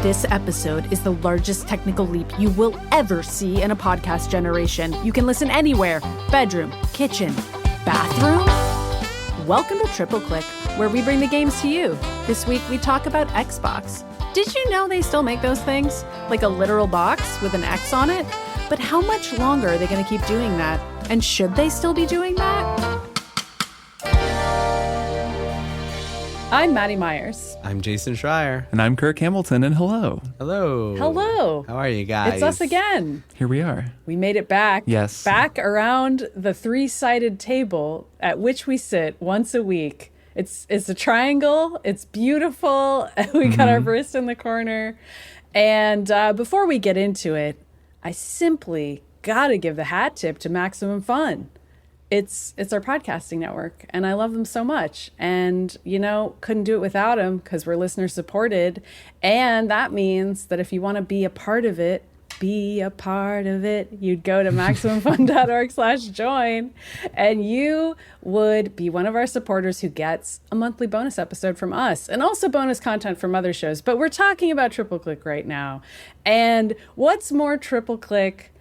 This episode is the largest technical leap you will ever see in a podcast generation. You can listen anywhere: bedroom, kitchen, bathroom. Welcome to Triple Click, where we bring the games to you. This week we talk about Xbox. Did you know they still make those things? Like a literal box with an X on it? But how much longer are they going to keep doing that? And should they still be doing that? I'm Maddy Myers. I'm Jason Schreier. And I'm Kirk Hamilton, and hello. Hello. Hello. How are you guys? It's us again. Here we are. We made it back. Yes. Back around the three-sided table at which we sit once a week. It's a triangle. It's beautiful. We got our barista in the corner. And before we get into it, I simply got to give the hat tip to Maximum Fun. It's our podcasting network, and I love them so much. And, you know, couldn't do it without them because we're listener supported. And that means that if you want to be a part of it, you'd go to MaximumFun.org/join, and you would be one of our supporters who gets a monthly bonus episode from us and also bonus content from other shows. But we're talking about Triple Click right now. And what's more Triple Click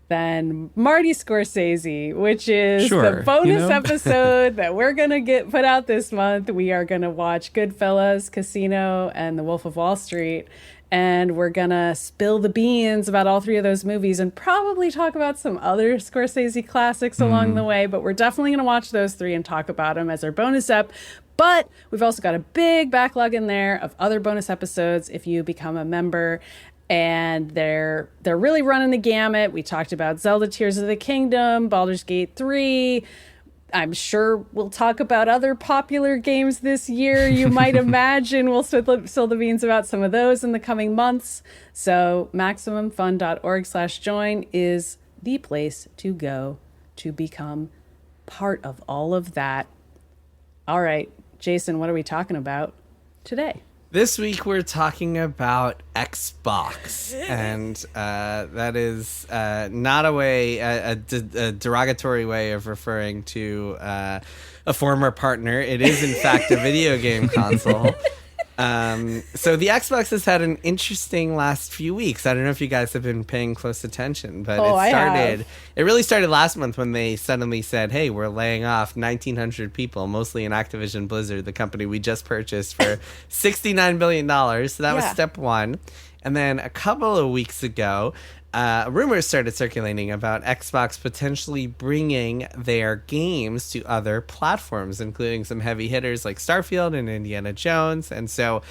than Marty Scorsese, which is the bonus episode that we're going to get put out this month. We are going to watch Goodfellas, Casino, and The Wolf of Wall Street. And we're going to spill the beans about all three of those movies and probably talk about some other Scorsese classics along the way. But we're definitely going to watch those three and talk about them as our bonus ep. But we've also got a big backlog in there of other bonus episodes if you become a member. And they're really running the gamut. We talked about Zelda Tears of the Kingdom, Baldur's Gate 3. I'm sure we'll talk about other popular games this year. You might imagine we'll spill the beans about some of those in the coming months. So MaximumFun.org/join is the place to go to become part of all of that. All right, Jason, what are we talking about today? This week we're talking about Xbox, and that is not a derogatory way of referring to a former partner. It is, in fact, a video game console. So the Xbox has had an interesting last few weeks. I don't know if you guys have been paying close attention, but it really started last month when they suddenly said, hey, we're laying off 1,900 people, mostly in Activision Blizzard, the company we just purchased for $69 billion. So that was step one. And then a couple of weeks ago, rumors started circulating about Xbox potentially bringing their games to other platforms, including some heavy hitters like Starfield and Indiana Jones. And so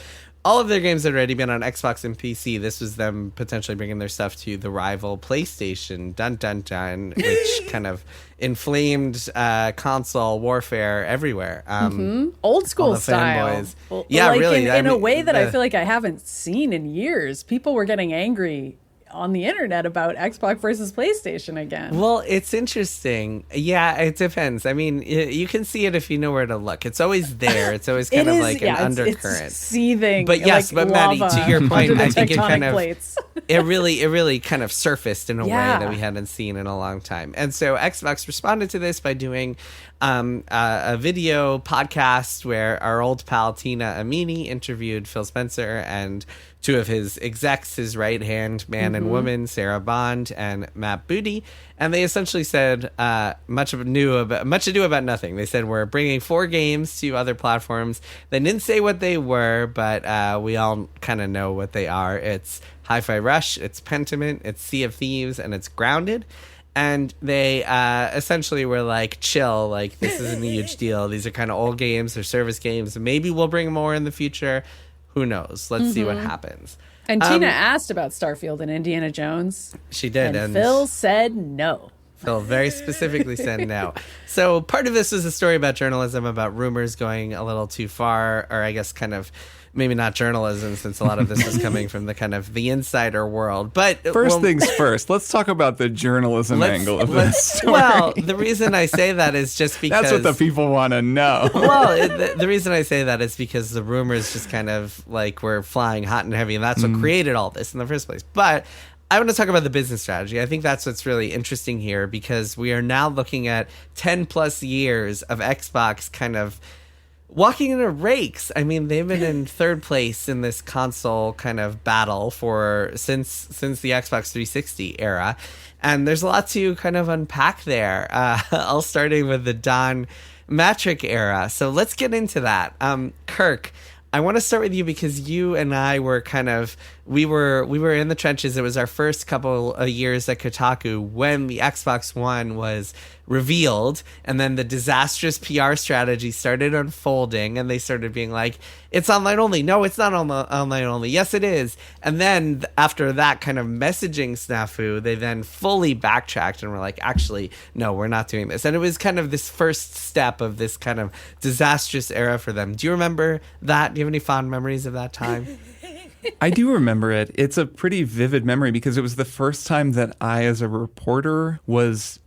all of their games had already been on Xbox and PC. This was them potentially bringing their stuff to the rival PlayStation, dun dun dun, which kind of inflamed console warfare everywhere. Old school style. Well, yeah, like really. In a way that I feel like I haven't seen in years. People were getting angry on the internet about Xbox versus PlayStation again. Well, it's interesting. Yeah, it depends. I mean, you can see it if you know where to look. It's always there. It's always kind of like an undercurrent. It's seething. But yes, like but Maddy, to your point, I think it kind of plates. it really kind of surfaced in a way that we hadn't seen in a long time. And so Xbox responded to this by doing a video podcast where our old pal Tina Amini interviewed Phil Spencer and two of his execs, his right-hand man and woman, Sarah Bond and Matt Booty. And they essentially said much ado about nothing. They said, we're bringing 4 games to other platforms. They didn't say what they were, but we all kind of know what they are. It's Hi-Fi Rush, it's Pentiment, it's Sea of Thieves, and it's Grounded. And they essentially were like, chill, like, this isn't a huge deal. These are kind of old games, they're service games. Maybe we'll bring more in the future. Who knows? Let's see what happens. And Tina asked about Starfield and Indiana Jones. She did. And Phil said no. Phil very specifically said no. So part of this was a story about journalism, about rumors going a little too far, or I guess kind of maybe not journalism, since a lot of this is coming from the kind of the insider world. But first things first, let's talk about the journalism angle of this story. Well, the reason I say that is just because that's what the people want to know. Well, the reason I say that is because the rumors just kind of like were flying hot and heavy, and that's what created all this in the first place. But I want to talk about the business strategy. I think that's what's really interesting here, because we are now looking at 10 plus years of Xbox kind of walking into rakes. I mean, they've been in third place in this console kind of battle since the Xbox 360 era. And there's a lot to kind of unpack there. All starting with the Don Matrick era. So let's get into that. Kirk, I want to start with you because you and I were we were in the trenches. It was our first couple of years at Kotaku when the Xbox One was revealed, and then the disastrous PR strategy started unfolding, and they started being like, it's online only. No, it's not online only. Yes, it is. And then after that kind of messaging snafu, they then fully backtracked and were like, actually, no, we're not doing this. And it was kind of this first step of this kind of disastrous era for them. Do you remember that? Do you have any fond memories of that time? I do remember it. It's a pretty vivid memory because it was the first time that I, as a reporter, was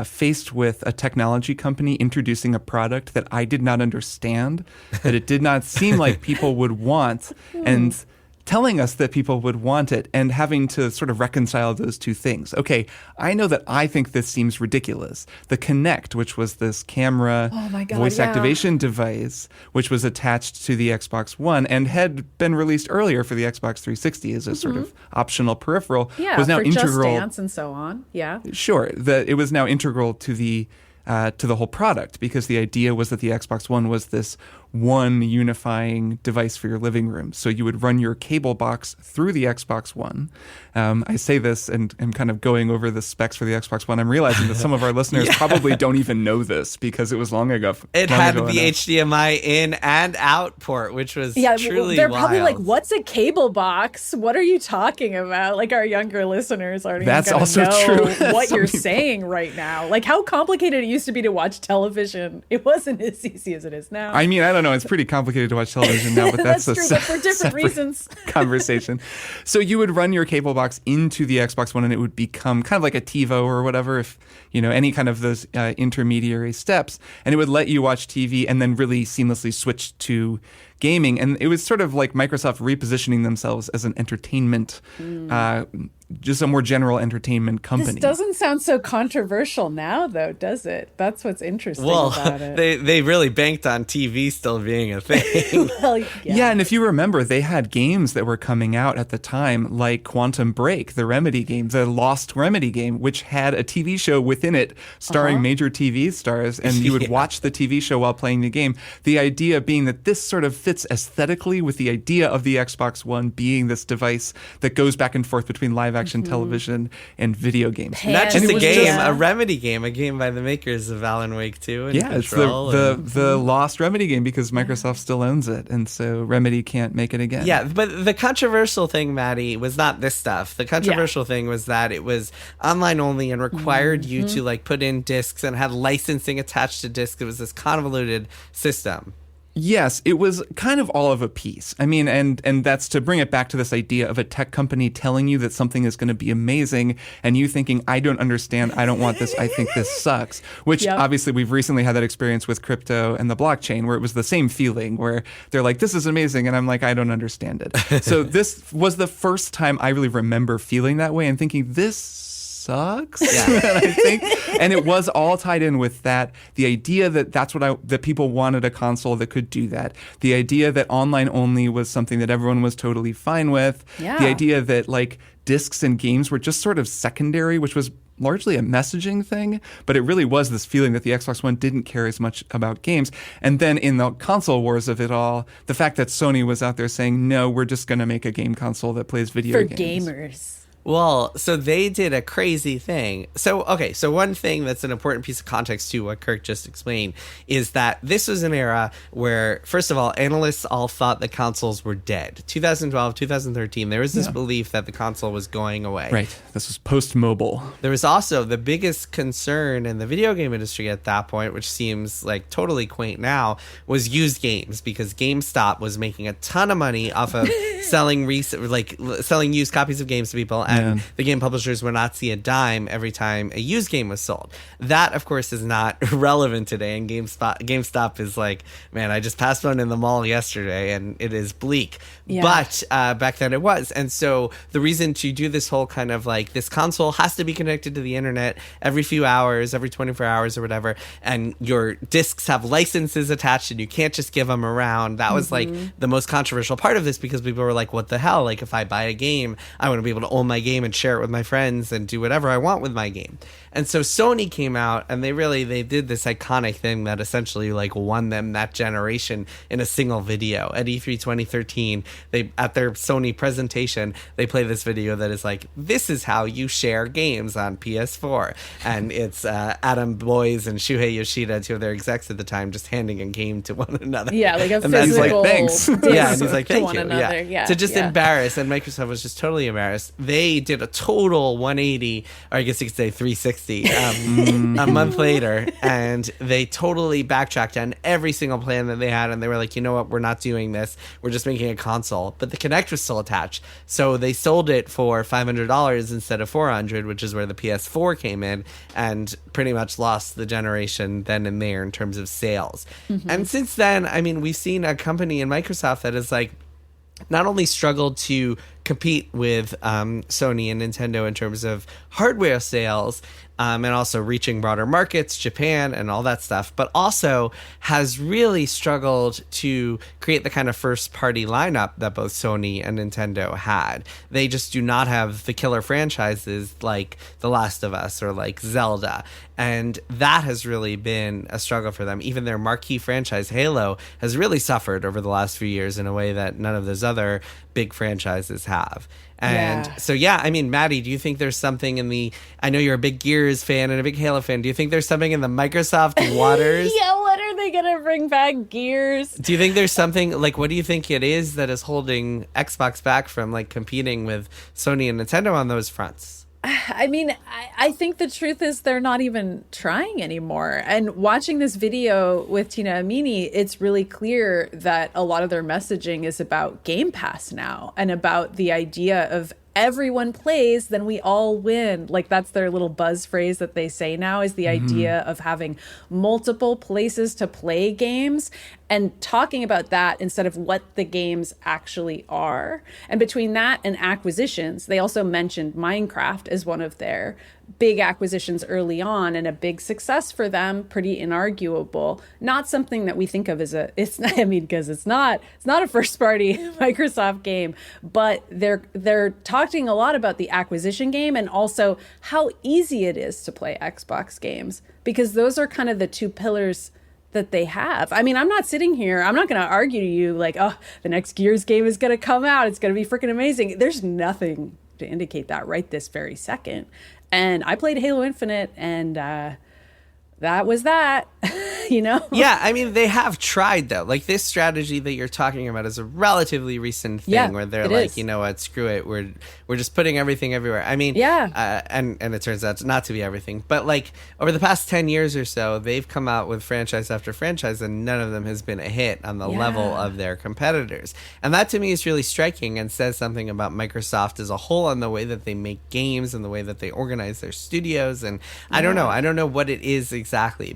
faced with a technology company introducing a product that I did not understand, that it did not seem like people would want, and telling us that people would want it, and having to sort of reconcile those two things. Okay, I know that I think this seems ridiculous. The Kinect, which was this camera voice activation device, which was attached to the Xbox One and had been released earlier for the Xbox 360 as a sort of optional peripheral, was now for integral. Just Dance and so on. Yeah. Sure, it was now integral to the whole product, because the idea was that the Xbox One was this one unifying device for your living room. So you would run your cable box through the Xbox One. I say this and I'm kind of going over the specs for the Xbox One. I'm realizing that some of our listeners probably don't even know this because it was long ago. It had the HDMI in and out port, which was truly they're wild. Probably like, what's a cable box? What are you talking about? Like, our younger listeners aren't even going to know true. what you're saying right now. Like, how complicated it used to be to watch television. It wasn't as easy as it is now. I mean, I don't know. It's pretty complicated to watch television now, but that's true, but for different reasons. Conversation. So you would run your cable box into the Xbox One, and it would become kind of like a TiVo or whatever, if any kind of those intermediary steps, and it would let you watch TV and then really seamlessly switch to gaming. And it was sort of like Microsoft repositioning themselves as an entertainment, just a more general entertainment company. This doesn't sound so controversial now, though, does it? That's what's interesting about it. They really banked on TV still being a thing. Yeah, and if you remember, they had games that were coming out at the time, like Quantum Break, the Remedy game, the Lost Remedy game, which had a TV show within it starring major TV stars, and you would watch the TV show while playing the game. The idea being that this sort of fits aesthetically with the idea of the Xbox One being this device that goes back and forth between live-action television and video games. Not just a game, a Remedy game, a game by the makers of Alan Wake 2 and Control. It's the Lost Remedy game, because Microsoft still owns it, and so Remedy can't make it again. Yeah, but the controversial thing, Maddy, was not this stuff. The controversial thing was that it was online only and required you to put in discs and had licensing attached to discs. It was this convoluted system. Yes, it was kind of all of a piece. I mean, and that's to bring it back to this idea of a tech company telling you that something is going to be amazing, and you thinking, I don't understand, I don't want this, I think this sucks. Which obviously we've recently had that experience with crypto and the blockchain, where it was the same feeling, where they're like, this is amazing, and I'm like, I don't understand it. So this was the first time I really remember feeling that way and thinking, this sucks. I think, and it was all tied in with that, the idea that that people wanted a console that could do that, the idea that online only was something that everyone was totally fine with, the idea that discs and games were just sort of secondary, which was largely a messaging thing, but it really was this feeling that the Xbox One didn't care as much about games. And then in the console wars of it all, the fact that Sony was out there saying, no, we're just going to make a game console that plays video games. For gamers. Well, so they did a crazy thing. So one thing that's an important piece of context to what Kirk just explained is that this was an era where, first of all, analysts all thought the consoles were dead. 2012, 2013, there was this belief that the console was going away. Right. This was post-mobile. There was also the biggest concern in the video game industry at that point, which seems like totally quaint now, was used games, because GameStop was making a ton of money off of selling used copies of games to people. And man. the game publishers would not see a dime every time a used game was sold. That, of course, is not relevant today. And GameStop is like, man, I just passed one in the mall yesterday, and it is bleak. Yeah. But back then it was. And so the reason to do this whole kind of like, this console has to be connected to the internet every few hours, every 24 hours or whatever, and your discs have licenses attached and you can't just give them around. That was like the most controversial part of this, because people were like, what the hell? Like, if I buy a game, I want to be able to own my game and share it with my friends and do whatever I want with my game. And so Sony came out and they did this iconic thing that essentially like won them that generation in a single video. At E3 2013, at their Sony presentation, they play this video that is like, this is how you share games on PS4. And it's Adam Boyes and Shuhei Yoshida, two of their execs at the time, just handing a game to one another. Yeah, like a and that's physical like, thanks. Yeah, and he's like, thank you. Another. Yeah. To just embarrass, and Microsoft was just totally embarrassed. They did a total 180, or I guess you could say 360, a month later, and they totally backtracked on every single plan that they had, and they were like, you know what, we're not doing this. We're just making a console. But the Kinect was still attached, so they sold it for $500 instead of $400, which is where the PS4 came in, and pretty much lost the generation then and there in terms of sales. And since then, I mean, we've seen a company in Microsoft that is like, not only struggled to compete with Sony and Nintendo in terms of hardware sales, and also reaching broader markets, Japan and all that stuff, but also has really struggled to create the kind of first-party lineup that both Sony and Nintendo had. They just do not have the killer franchises like The Last of Us or like Zelda, and that has really been a struggle for them. Even their marquee franchise, Halo, has really suffered over the last few years in a way that none of those other big franchises have. And so, I mean, Maddy, do you think there's something I know you're a big Gears fan and a big Halo fan. Do you think there's something in the Microsoft waters? Yeah, what are they going to bring back, Gears? Do you think there's something, like, what do you think it is that is holding Xbox back from, like, competing with Sony and Nintendo on those fronts? I mean, I think the truth is they're not even trying anymore. And watching this video with Tina Amini, it's really clear that a lot of their messaging is about Game Pass now and about the idea of everyone plays, then we all win. Like, that's their little buzz phrase that they say now, is the idea of having multiple places to play games and talking about that instead of what the games actually are. And between that and acquisitions, they also mentioned Minecraft as one of their big acquisitions early on and a big success for them, pretty inarguable. Not something that we think of as because it's not a first party Microsoft game, but they're talking a lot about the acquisition game and also how easy it is to play Xbox games, because those are kind of the two pillars that they have. I mean, I'm not sitting here, I'm not going to argue to you like, oh, the next Gears game is going to come out, it's going to be freaking amazing. There's nothing to indicate that right this very second. And I played Halo Infinite, and that was that, you know? Yeah, I mean, they have tried, though. Like, this strategy that you're talking about is a relatively recent thing where they're like, you know what, screw it. We're just putting everything everywhere. I mean, and it turns out not to be everything. But, like, over the past 10 years or so, they've come out with franchise after franchise, and none of them has been a hit on the level of their competitors. And that, to me, is really striking and says something about Microsoft as a whole and the way that they make games and the way that they organize their studios. And I don't know what it is exactly.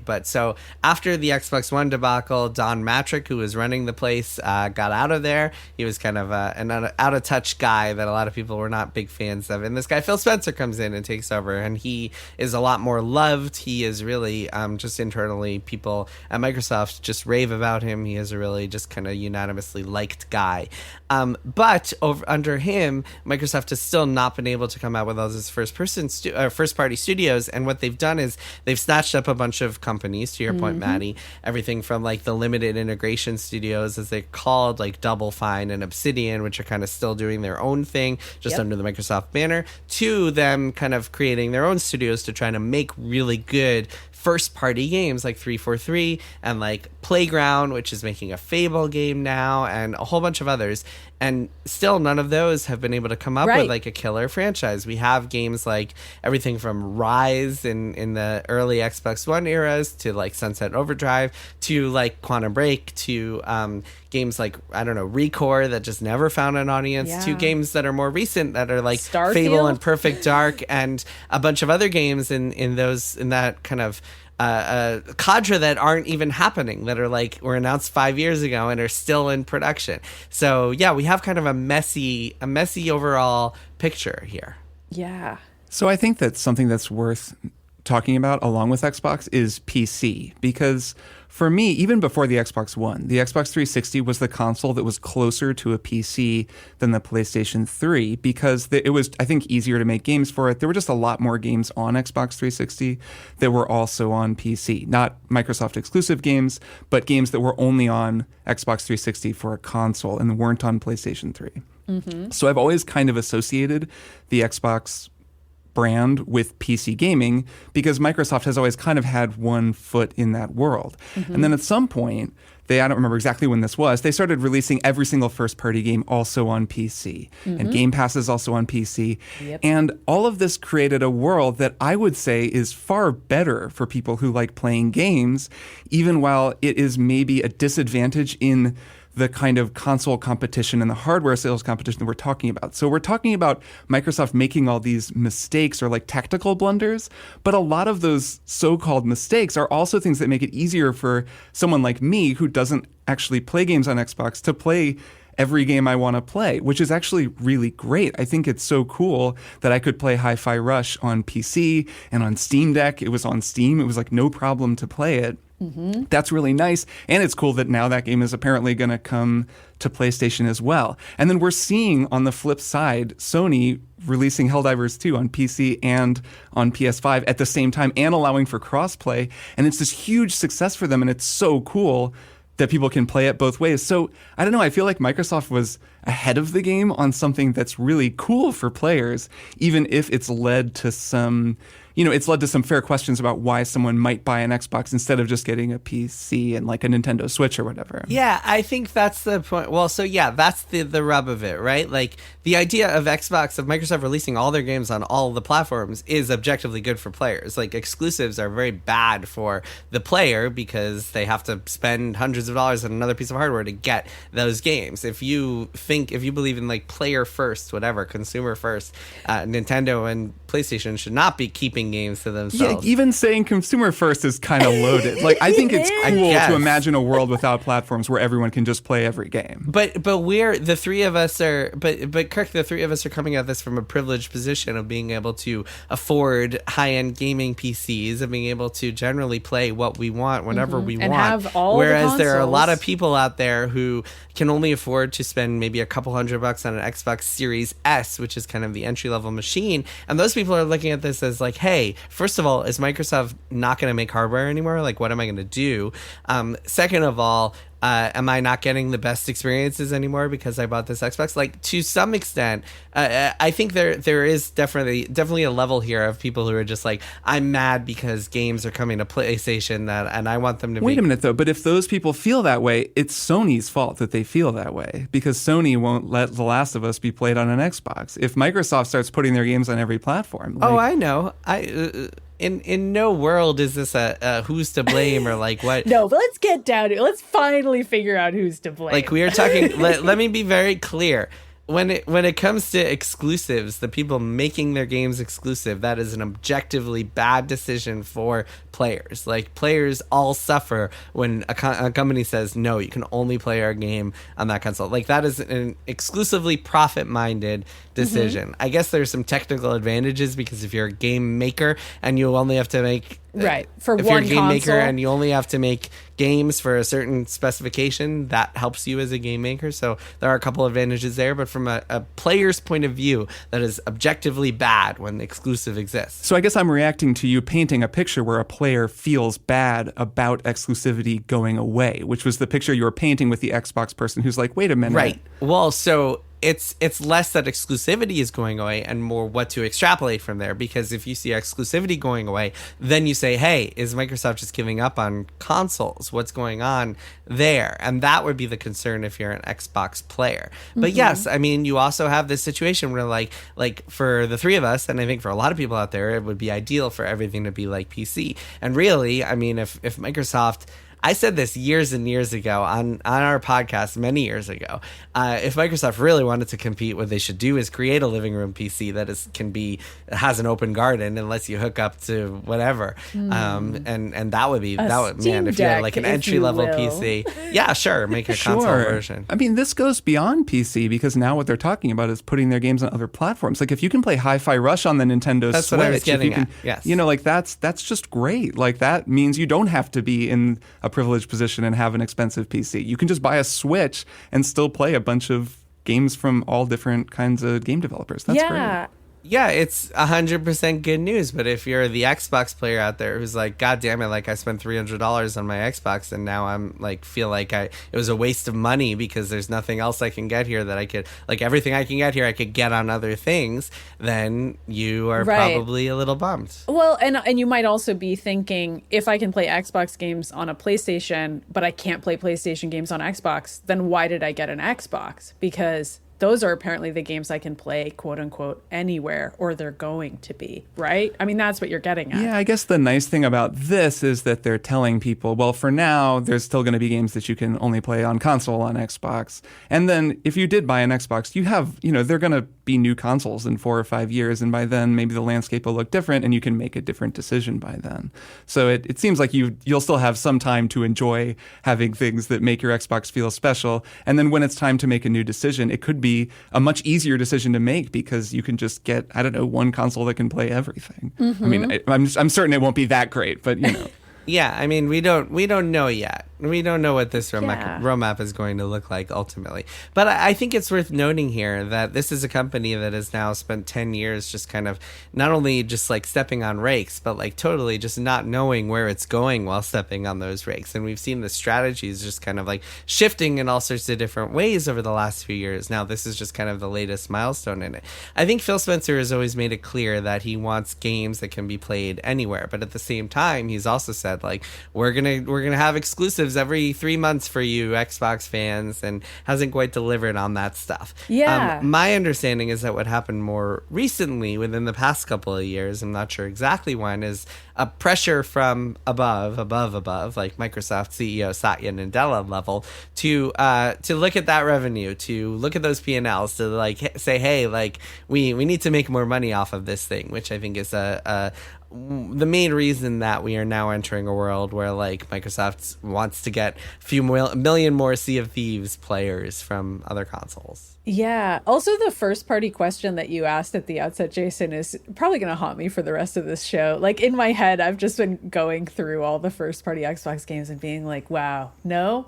But so after the Xbox One debacle, Don Matrick, who was running the place, got out of there. He was kind of an out-of-touch guy that a lot of people were not big fans of. And this guy, Phil Spencer, comes in and takes over. And he is a lot more loved. He is really just internally, people at Microsoft just rave about him. He is a really just kind of unanimously liked guy. But under him, Microsoft has still not been able to come out with all those first-party studios. And what they've done is they've snatched up a bunch of companies, to your point, Maddy, everything from like the limited integration studios, as they're called, like Double Fine and Obsidian, which are kind of still doing their own thing just under the Microsoft banner, to them kind of creating their own studios to try to make really good first party games like 343 and like Playground, which is making a Fable game now, and a whole bunch of others. And still none of those have been able to come up with like a killer franchise. We have games like everything from Rise in the early Xbox One eras to like Sunset Overdrive to like Quantum Break to games like, I don't know, Recore that just never found an audience to games that are more recent that are like Starfield? Fable and Perfect Dark and a bunch of other games in that kind of cadre that aren't even happening, that are like were announced 5 years ago and are still in production. So yeah, we have kind of a messy overall picture here. Yeah. So I think that something that's worth talking about along with Xbox is PC, because for me, even before the Xbox One, the Xbox 360 was the console that was closer to a PC than the PlayStation 3, because it was, I think, easier to make games for it. There were just a lot more games on Xbox 360 that were also on PC. Not Microsoft exclusive games, but games that were only on Xbox 360 for a console and weren't on PlayStation 3. Mm-hmm. So I've always kind of associated the Xbox brand with PC gaming because Microsoft has always kind of had one foot in that world. Mm-hmm. And then at some point, I don't remember exactly when this was, they started releasing every single first-party game also on PC. Mm-hmm. And Game Pass is also on PC. Yep. And all of this created a world that I would say is far better for people who like playing games, even while it is maybe a disadvantage in the kind of console competition and the hardware sales competition that we're talking about. So we're talking about Microsoft making all these mistakes or like tactical blunders, but a lot of those so-called mistakes are also things that make it easier for someone like me who doesn't actually play games on Xbox to play every game I want to play, which is actually really great. I think it's so cool that I could play Hi-Fi Rush on PC and on Steam Deck. It was on Steam. It was like no problem to play it. Mm-hmm. That's really nice. And it's cool that now that game is apparently going to come to PlayStation as well. And then we're seeing on the flip side, Sony releasing Helldivers 2 on PC and on PS5 at the same time and allowing for crossplay. And it's this huge success for them. And it's so cool that people can play it both ways. So I don't know, I feel like Microsoft was ahead of the game on something that's really cool for players, even if it's led to some fair questions about why someone might buy an Xbox instead of just getting a PC and like a Nintendo Switch or whatever. Yeah, I think that's the point. Well, so yeah, that's the rub of it, right? Like the idea of Microsoft releasing all their games on all the platforms is objectively good for players. Like exclusives are very bad for the player because they have to spend hundreds of dollars on another piece of hardware to get those games. If you believe in like player first, whatever, consumer first, Nintendo and PlayStation should not be keeping games to themselves. Yeah, even saying consumer first is kind of loaded. Like I think it's cool to imagine a world without platforms where everyone can just play every game. But we're the three of us are but Kirk, the three of us are coming at this from a privileged position of being able to afford high-end gaming PCs and being able to generally play what we want whenever we and want. Have all Whereas the there are a lot of people out there who can only afford to spend maybe a couple $100 on an Xbox Series S, which is kind of the entry-level machine. And those people are looking at this as like, hey, first of all, is Microsoft not going to make hardware anymore? Like, what am I going to do? Second of all, am I not getting the best experiences anymore because I bought this Xbox? Like, to some extent, I think there is definitely a level here of people who are just like, I'm mad because games are coming to PlayStation and I want them to Wait a minute, though. But if those people feel that way, it's Sony's fault that they feel that way because Sony won't let The Last of Us be played on an Xbox. If Microsoft starts putting their games on every platform. Oh, I know. In no world is this a who's to blame or like what. No, but let's get down to it. Let's finally figure out who's to blame. Like we are talking, let me be very clear. When it comes to exclusives, the people making their games exclusive, that is an objectively bad decision for players. Like players all suffer when a company says, no, you can only play our game on that console. Like that is an exclusively profit-minded decision. Mm-hmm. I guess there's some technical advantages because if you're a game maker and you only have to make for if one you're a game console. maker and you only have to make games for a certain specification, that helps you as a game maker. So there are a couple advantages there, but from a player's point of view, that is objectively bad when the exclusive exists. So I guess I'm reacting to you painting a picture where a player feels bad about exclusivity going away, which was the picture you were painting with the Xbox person who's like, wait a minute. Right. Well, so it's less that exclusivity is going away and more what to extrapolate from there. Because if you see exclusivity going away, then you say, hey, is Microsoft just giving up on consoles? What's going on there? And that would be the concern if you're an Xbox player. But yes, I mean, you also have this situation where like for the three of us, and I think for a lot of people out there, it would be ideal for everything to be like PC. And really, I mean, if Microsoft, I said this years and years ago on our podcast many years ago. If Microsoft really wanted to compete, what they should do is create a living room PC that has an open garden and lets you hook up to whatever. And that would be man, if you had like an entry level PC, yeah, sure, make a console version. I mean, this goes beyond PC because now what they're talking about is putting their games on other platforms. Like if you can play Hi-Fi Rush on the Nintendo Switch, what I was getting at. Yes, you know, like that's just great. Like that means you don't have to be in a privileged position and have an expensive PC. You can just buy a Switch and still play a bunch of games from all different kinds of game developers. That's great. Yeah, it's 100% good news. But if you're the Xbox player out there who's like, God damn it, like I spent $300 on my Xbox and now I'm like, feel like it was a waste of money because there's nothing else I can get here that I could, like everything I can get here, I could get on other things, then you are probably a little bummed. Well, and you might also be thinking, if I can play Xbox games on a PlayStation, but I can't play PlayStation games on Xbox, then why did I get an Xbox? Because those are apparently the games I can play, quote unquote, anywhere, or they're going to be, right? I mean, that's what you're getting at. Yeah, I guess the nice thing about this is that they're telling people, well, for now, there's still going to be games that you can only play on console on Xbox. And then if you did buy an Xbox, you have, they're going to be new consoles in 4 or 5 years. And by then, maybe the landscape will look different and you can make a different decision by then. So it seems like you'll still have some time to enjoy having things that make your Xbox feel special. And then when it's time to make a new decision, it could be a much easier decision to make because you can just get, I don't know, one console that can play everything. I mean, I'm certain it won't be that great, but Yeah, I mean, we don't know yet. We don't know what this roadmap is going to look like ultimately. But I think it's worth noting here that this is a company that has now spent 10 years just kind of not only just like stepping on rakes, but like totally just not knowing where it's going while stepping on those rakes. And we've seen the strategies just kind of like shifting in all sorts of different ways over the last few years. Now, this is just kind of the latest milestone in it. I think Phil Spencer has always made it clear that he wants games that can be played anywhere. But at the same time, he's also said, like, we're gonna have exclusives every 3 months for you Xbox fans, and hasn't quite delivered on that stuff. My understanding is that what happened more recently within the past couple of years, I'm not sure exactly when, is a pressure from above, like Microsoft CEO Satya Nadella level, to look at that revenue, to look at those P&Ls, to like say, hey, like we need to make more money off of this thing, which I think is the main reason that we are now entering a world where like Microsoft wants to get a few million more Sea of Thieves players from other consoles. Yeah. Also, the first party question that you asked at the outset, Jason, is probably going to haunt me for the rest of this show. Like in my head, I've just been going through all the first party Xbox games and being like, wow, no,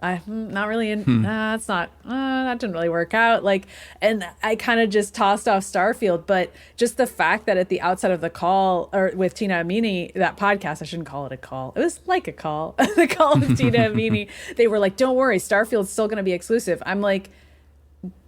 I'm not really in. That's not, that didn't really work out. Like, and I kind of just tossed off Starfield, but just the fact that at the outset of the call, or with Tina Amini, that podcast, I shouldn't call it a call. It was like a call, the call with Tina Amini. They were like, don't worry, Starfield's still going to be exclusive. I'm like,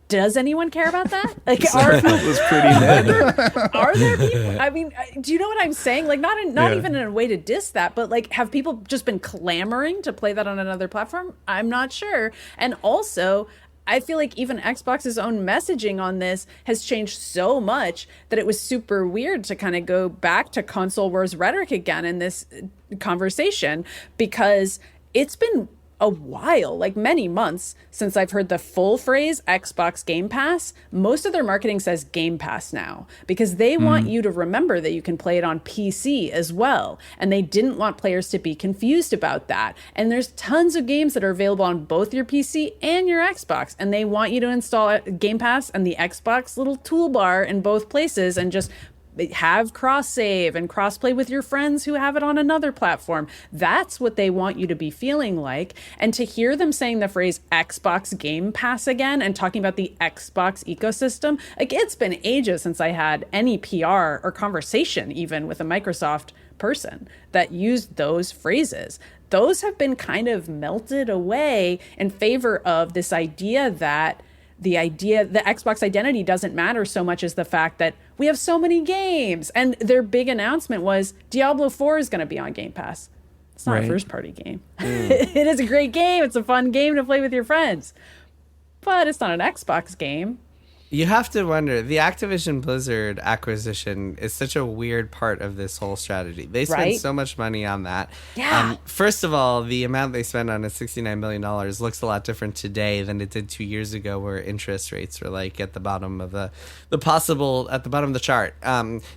does anyone care about that? Like, Starfield was pretty good. Are there people? I mean, do you know what I'm saying? Like, not even in a way to diss that, but like, have people just been clamoring to play that on another platform? I'm not sure. And also, I feel like even Xbox's own messaging on this has changed so much that it was super weird to kind of go back to console wars rhetoric again in this conversation, because it's been a while, like many months, since I've heard the full phrase Xbox Game Pass. Most of their marketing says Game Pass now, because they want you to remember that you can play it on PC as well. And they didn't want players to be confused about that. And there's tons of games that are available on both your PC and your Xbox. And they want you to install Game Pass and the Xbox little toolbar in both places and just have cross save and cross play with your friends who have it on another platform. That's what they want you to be feeling like. And to hear them saying the phrase Xbox Game Pass again and talking about the Xbox ecosystem, like, it's been ages since I had any PR or conversation even with a Microsoft person that used those phrases. Those have been kind of melted away in favor of this idea that the idea, the Xbox identity doesn't matter so much as the fact that we have so many games. And their big announcement was Diablo 4 is going to be on Game Pass. It's not a first-party game. It is a great game. It's a fun game to play with your friends. But it's not an Xbox game. You have to wonder, the Activision Blizzard acquisition is such a weird part of this whole strategy. They spend so much money on that. Yeah. First of all, the amount they spend on it, $69 million, looks a lot different today than it did 2 years ago, where interest rates were like at the bottom of the bottom of the chart.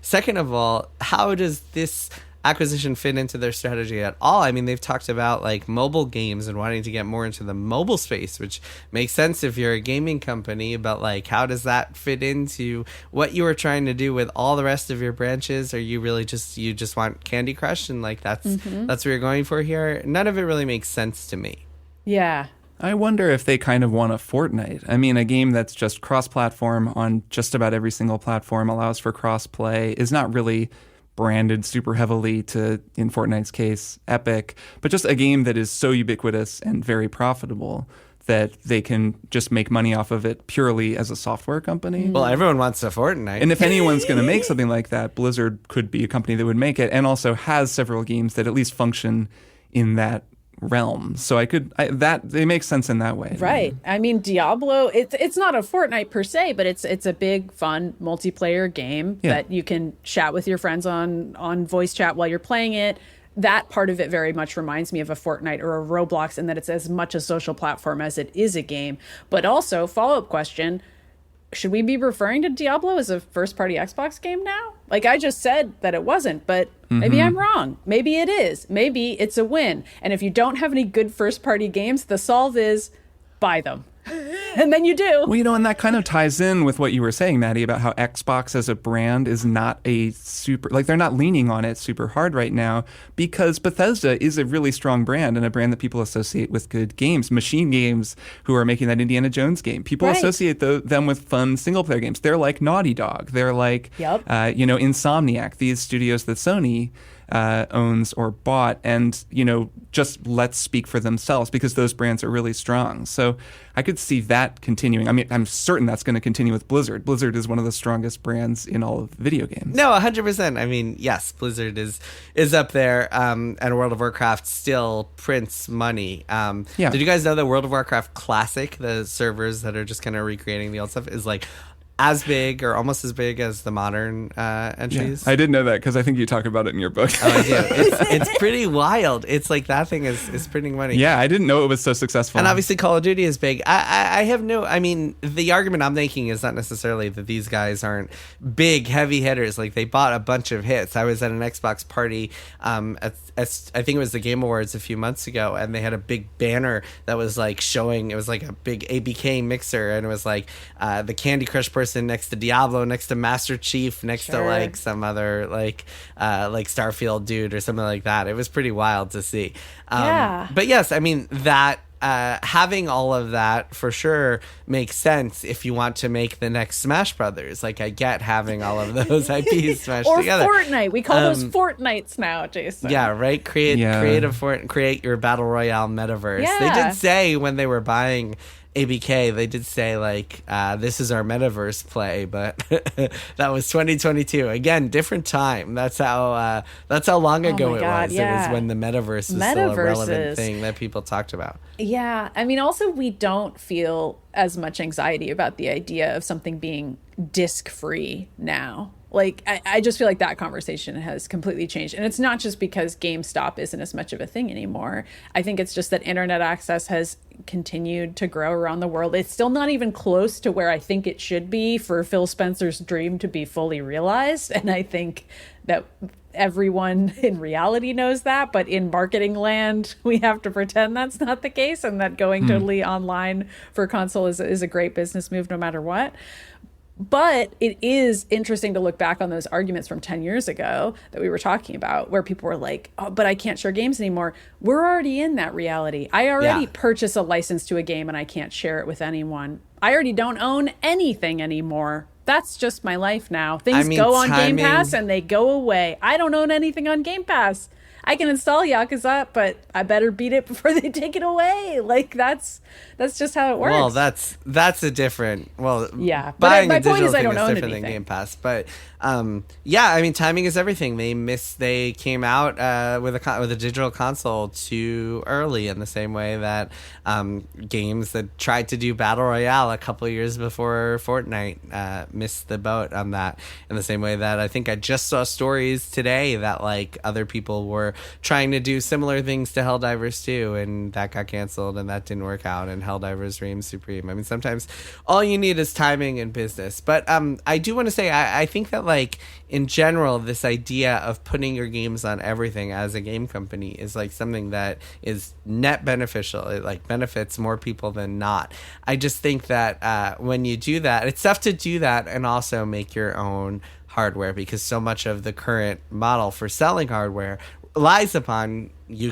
Second of all, how does this acquisition fit into their strategy at all? I mean, they've talked about like mobile games and wanting to get more into the mobile space, which makes sense if you're a gaming company, but like, how does that fit into what you were trying to do with all the rest of your branches? Are you really you just want Candy Crush and like that's what you're going for here? None of it really makes sense to me. Yeah. I wonder if they kind of want a Fortnite. I mean, a game that's just cross-platform on just about every single platform, allows for cross-play, is not really branded super heavily to, in Fortnite's case, Epic, but just a game that is so ubiquitous and very profitable that they can just make money off of it purely as a software company. Well, everyone wants a Fortnite. And if anyone's going to make something like that, Blizzard could be a company that would make it, and also has several games that at least function in that realm. So they make sense in that way. Right. I mean, Diablo, it's not a Fortnite per se, but it's a big, fun multiplayer game that you can chat with your friends on voice chat while you're playing it. That part of it very much reminds me of a Fortnite or a Roblox in that it's as much a social platform as it is a game. But also, follow-up question, should we be referring to Diablo as a first-party Xbox game now? Like, I just said that it wasn't, but maybe I'm wrong. Maybe it is. Maybe it's a win. And if you don't have any good first-party games, the solve is buy them. And then you do. Well, you know, and that kind of ties in with what you were saying, Maddy, about how Xbox as a brand is not a super, like they're not leaning on it super hard right now, because Bethesda is a really strong brand and a brand that people associate with good games. Machine Games, who are making that Indiana Jones game, people associate them with fun single-player games. They're like Naughty Dog. They're like, Insomniac, these studios that Sony owns or bought, and just let's speak for themselves, because those brands are really strong. So I could see that continuing. I mean, I'm certain that's going to continue with Blizzard. Blizzard is one of the strongest brands in all of video games. No, 100%. I mean, yes, Blizzard is up there, and World of Warcraft still prints money. Did you guys know that World of Warcraft Classic, the servers that are just kind of recreating the old stuff, is like as big or almost as big as the modern entries? Yeah, I did know that because I think you talk about it in your book. Oh, I do. It's pretty wild. It's like that thing is printing money. Yeah, I didn't know it was so successful. And obviously Call of Duty is big. I mean, the argument I'm making is not necessarily that these guys aren't big, heavy hitters. Like, they bought a bunch of hits. I was at an Xbox party at I think it was the Game Awards a few months ago, and they had a big banner that was like showing, it was like a big ABK mixer, and it was like the Candy Crush person next to Diablo, next to Master Chief, next to like some other like Starfield dude or something like that. It was pretty wild to see. But yes, I mean, that having all of that for sure makes sense if you want to make the next Smash Brothers. Like, I get having all of those IPs smashed together. Or Fortnite. We call those Fortnites now, Jason. Yeah, right? Create your Battle Royale metaverse. Yeah. They did say when they were buying ABK, they did say like, this is our metaverse play, but that was 2022. Again, different time. That's how long ago it was. Yeah. It was when the metaverse was still a relevant thing that people talked about. Yeah. I mean, also, we don't feel as much anxiety about the idea of something being disc-free now. Like, I just feel like that conversation has completely changed. And it's not just because GameStop isn't as much of a thing anymore. I think it's just that internet access has continued to grow around the world. It's still not even close to where I think it should be for Phil Spencer's dream to be fully realized. And I think that everyone in reality knows that, but in marketing land, we have to pretend that's not the case, and that going totally online for console is a great business move no matter what. But it is interesting to look back on those arguments from 10 years ago that we were talking about, where people were like, oh, but I can't share games anymore. We're already in that reality. I already purchase a license to a game and I can't share it with anyone. I already don't own anything anymore. That's just my life now. Things go on Game Pass and they go away. I don't own anything on Game Pass. I can install Yakuza, but I better beat it before they take it away. Like that's just how it works. Well, that's a different. Well, yeah. Buying But a my point digital is, I thing don't is own different than anything. Game Pass. But yeah, I mean, timing is everything. They came out with a digital console too early, in the same way that games that tried to do Battle Royale a couple of years before Fortnite missed the boat on that. In the same way that I think I just saw stories today that like other people were trying to do similar things to Helldivers 2, and that got canceled, and that didn't work out, and Helldivers reigned supreme. I mean, sometimes all you need is timing in business. But I do want to say I think that like in general, this idea of putting your games on everything as a game company is like something that is net beneficial. It like benefits more people than not. I just think that when you do that, it's tough to do that and also make your own hardware, because so much of the current model for selling hardware relies upon you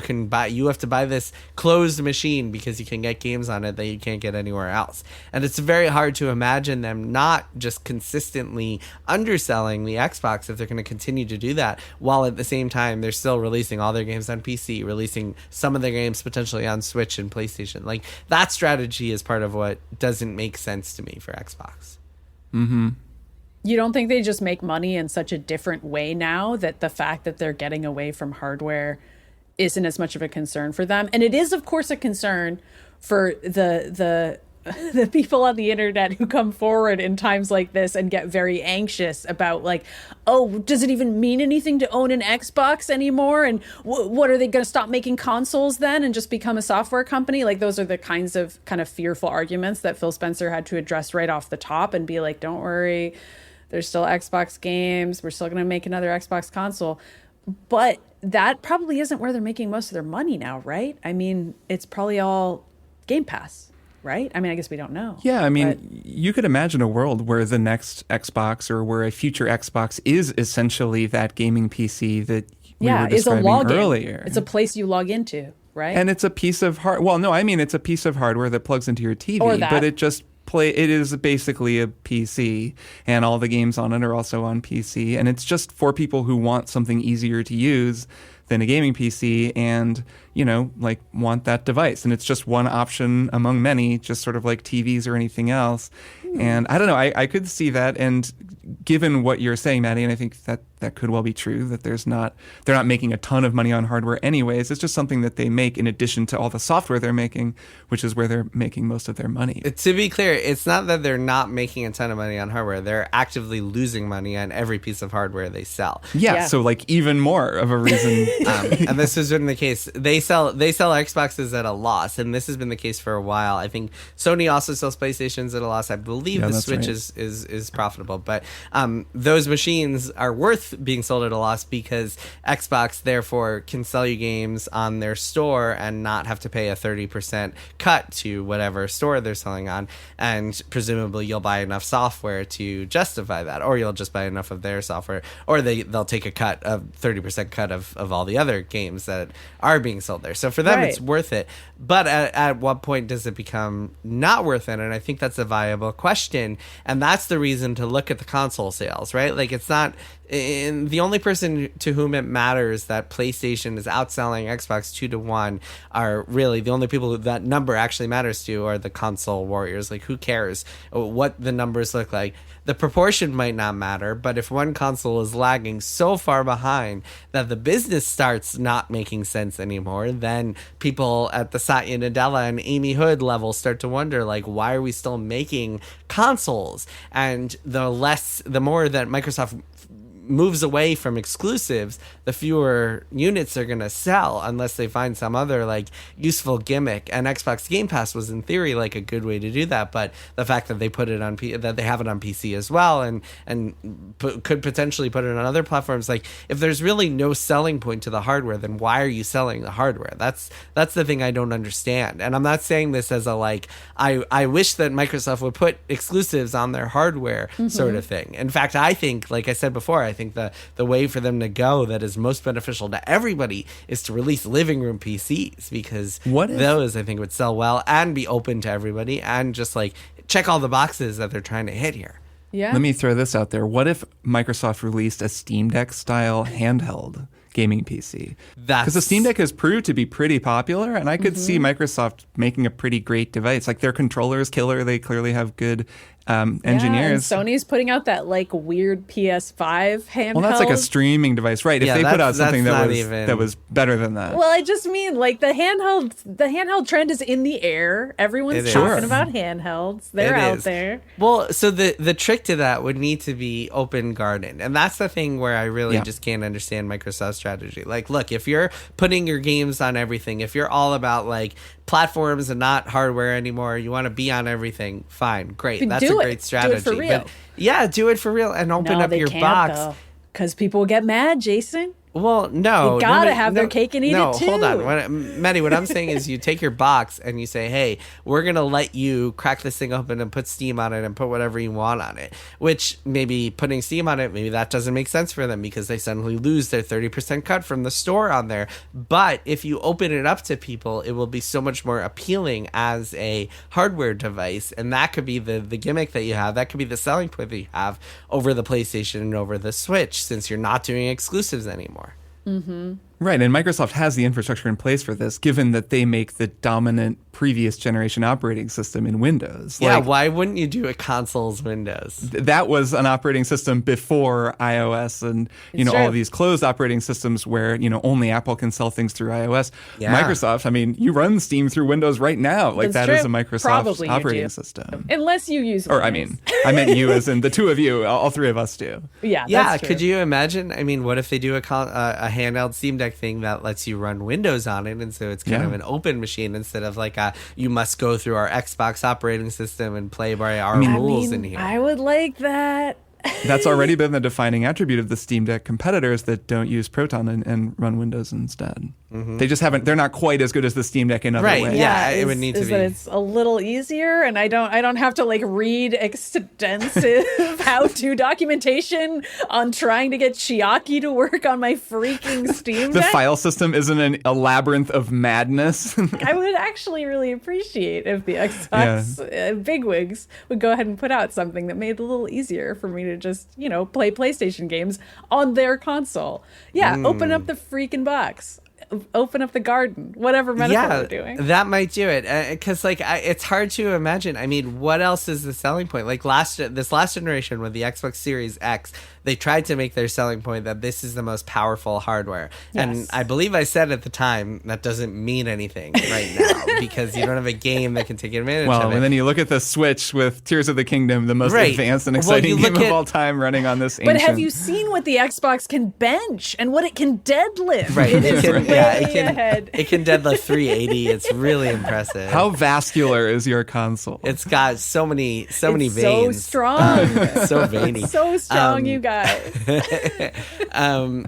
have to buy this closed machine because you can get games on it that you can't get anywhere else. And it's very hard to imagine them not just consistently underselling the Xbox if they're going to continue to do that, while at the same time they're still releasing all their games on PC, releasing some of their games potentially on Switch and PlayStation. Like, that strategy is part of what doesn't make sense to me for Xbox. Mm-hmm. You don't think they just make money in such a different way now that the fact that they're getting away from hardware isn't as much of a concern for them? And it is, of course, a concern for the people on the internet who come forward in times like this and get very anxious about, like, oh, does it even mean anything to own an Xbox anymore? And what are they going to stop making consoles then and just become a software company? Like, those are the kinds of kind of fearful arguments that Phil Spencer had to address right off the top and be like, don't worry, there's still Xbox games. We're still going to make another Xbox console. But that probably isn't where they're making most of their money now, right? I mean, it's probably all Game Pass, right? I mean, I guess we don't know. Yeah, I mean, you could imagine a world where the next Xbox or where a future Xbox is essentially that gaming PC that we were describing earlier. It's a place you log into, right? And it's a piece of it's a piece of hardware that plugs into your TV, Or that. but it is basically a PC, and all the games on it are also on PC, and it's just for people who want something easier to use than a gaming PC and, like want that device. And it's just one option among many, just sort of like TVs or anything else. And I don't know, I could see that. And given what you're saying, Maddy, and I think that could well be true, that they're not making a ton of money on hardware anyways. It's just something that they make in addition to all the software they're making, which is where they're making most of their money. To be clear, it's not that they're not making a ton of money on hardware. They're actively losing money on every piece of hardware they sell. Yeah. So like even more of a reason. And this has been the case. They sell Xboxes at a loss, and this has been the case for a while. I think Sony also sells PlayStations at a loss. I believe the Switch is profitable, but those machines are worth being sold at a loss because Xbox therefore can sell you games on their store and not have to pay a 30% cut to whatever store they're selling on, and presumably you'll buy enough software to justify that, or you'll just buy enough of their software, or they'll take a 30% cut of all the other games that are being sold there. So for them, It's worth it. But at what point does it become not worth it? And I think that's a viable question, and that's the reason to look at the console sales, right? Like, it's not the only person to whom it matters that PlayStation is outselling Xbox 2-1 are really the only people that number actually matters to are the console warriors. Like, who cares what the numbers look like? The proportion might not matter, but if one console is lagging so far behind that the business starts not making sense anymore, then people at the Satya Nadella and Amy Hood level start to wonder, like, why are we still making consoles? And the more that Microsoft moves away from exclusives, the fewer units they're going to sell unless they find some other like useful gimmick. And Xbox Game Pass was in theory like a good way to do that, but the fact that they put it on that they have it on PC as well and could potentially put it on other platforms, like, if there's really no selling point to the hardware, then why are you selling the hardware? That's the thing I don't understand. And I'm not saying this as a like I wish that Microsoft would put exclusives on their hardware sort of thing. In fact, I think, like I said before, I think the way for them to go that is most beneficial to everybody is to release living room PCs, because those I think would sell well and be open to everybody and just like check all the boxes that they're trying to hit here. Yeah. Let me throw this out there. What if Microsoft released a Steam Deck style handheld gaming PC. That's- Because the Steam Deck has proved to be pretty popular, and I could see Microsoft making a pretty great device. Like, their controller is killer. They clearly have good engineers. Yeah, and Sony's putting out that like weird PS5 handheld. Well, that's like a streaming device, right? If Yeah, they put out that's something not that even- was better than that. Well, I just mean like the handheld trend is in the air. Everyone's It talking is. about handhelds. They're It out is. there. Well, so the trick to that would need to be open garden. And that's the thing where I really Yeah. just can't understand Microsoft's strategy. Like, look, if you're putting your games on everything, if you're all about like platforms and not hardware anymore, you want to be on everything, fine, great. But That's do a it. great Do it strategy. for real. But yeah, do it for real and open up your box. Because people will get mad, Jason. Well, no. You gotta nobody- have their cake and eat no, it, too. hold on. Maddie, what I'm saying is you take your box and you say, hey, we're going to let you crack this thing open and put Steam on it and put whatever you want on it. Which maybe putting Steam on it, maybe that doesn't make sense for them because they suddenly lose their 30% cut from the store on there. But if you open it up to people, it will be so much more appealing as a hardware device. And that could be the gimmick that you have. That could be the selling point that you have over the PlayStation and over the Switch since you're not doing exclusives anymore. Right, and Microsoft has the infrastructure in place for this, given that they make the dominant previous generation operating system in Windows. Yeah, Like, why wouldn't you do a console's Windows? that was an operating system before iOS and It's all true. of these closed operating systems where only Apple can sell things through iOS. Yeah. Microsoft, I mean, you run Steam through Windows right now. Like That's that is a true. Microsoft Probably you operating do. system. Unless you use Or I Windows. mean, I meant you as in the two of you, all three of us do. yeah, Yeah, that's true. could you imagine? I mean, what if they do a handheld Steam Deck thing that lets you run Windows on it, and so it's kind Yeah. of an open machine instead of like you must go through our Xbox operating system and play by our rules in here. I would like that. That's already been the defining attribute of the Steam Deck competitors that don't use Proton and run Windows instead. They just haven't. They're not quite as good as the Steam Deck in other Right, ways. yeah. it would need to is be. that it's a little easier, and I don't have to like read extensive how-to documentation on trying to get Chiaki to work on my freaking Steam The Deck. file system isn't a labyrinth of madness. I would actually really appreciate if the Xbox bigwigs would go ahead and put out something that made it a little easier for me to just, play PlayStation games on their console. Yeah, open up the freaking box. Open up the garden. Whatever metaphor we're doing. That might do it because it's hard to imagine. I mean, what else is the selling point? Like this last generation with the Xbox Series X, they tried to make their selling point that this is the most powerful hardware. And Yes. I believe I said at the time that doesn't mean anything right now because you don't have a game that can take advantage Well, of it. and then you look at the Switch with Tears of the Kingdom, the most Right. advanced and Well, exciting you game look of at- all time, running on this ancient. But have you seen what the Xbox can bench and what it can deadlift? Right. It is way ahead. It can deadlift 380. It's really impressive. How vascular is your console? It's got so many It's veins. so strong. So veiny. So strong, you guys.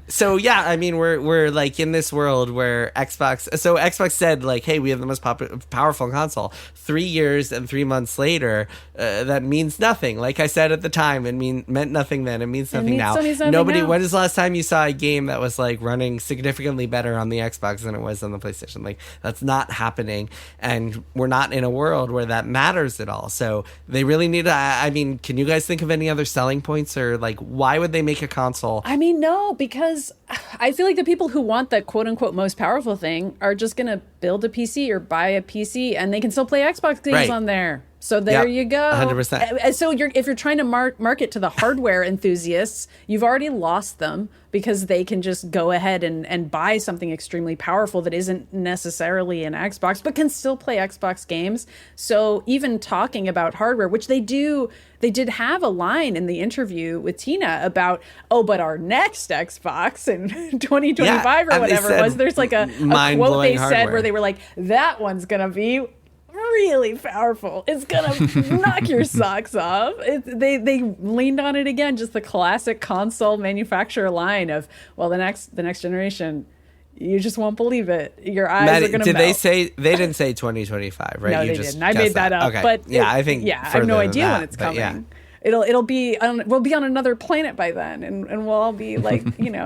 So yeah, I mean, we're like in this world where Xbox said like, hey, we have the most powerful console. 3 years and 3 months later, that means nothing. Like I said at the time, it meant nothing then. It means nothing now. means nothing Nobody. now. When is the last time you saw a game that was like running significantly better on the Xbox than it was on the PlayStation? Like that's not happening, and we're not in a world where that matters at all. So they really need to. I mean, can you guys think of any other selling points or like why would they make a console? I mean, no, because I feel like the people who want the quote unquote most powerful thing are just going to build a PC or buy a PC and they can still play Xbox games Right. on there. So there Yep, you go. 100%. So if you're trying to market to the hardware enthusiasts, you've already lost them because they can just go ahead and buy something extremely powerful that isn't necessarily an Xbox, but can still play Xbox games. So even talking about hardware, which they did have a line in the interview with Tina about, but our next Xbox in 2025 Yeah, or and they whatever it said was, there's like a quote mind-blowing they said hardware. where they were like, that one's going to be really powerful. It's gonna knock your socks off. They leaned on it again, just the classic console manufacturer line of, well, the next generation, you just won't believe it. Your eyes Maddie, are gonna did melt. they say they didn't say 2025, right? No, you they just didn't. I guessed made that up. Okay. But yeah, I think I have further no than idea that, when it's but coming. yeah. We'll be on another planet by then, and we'll all be like,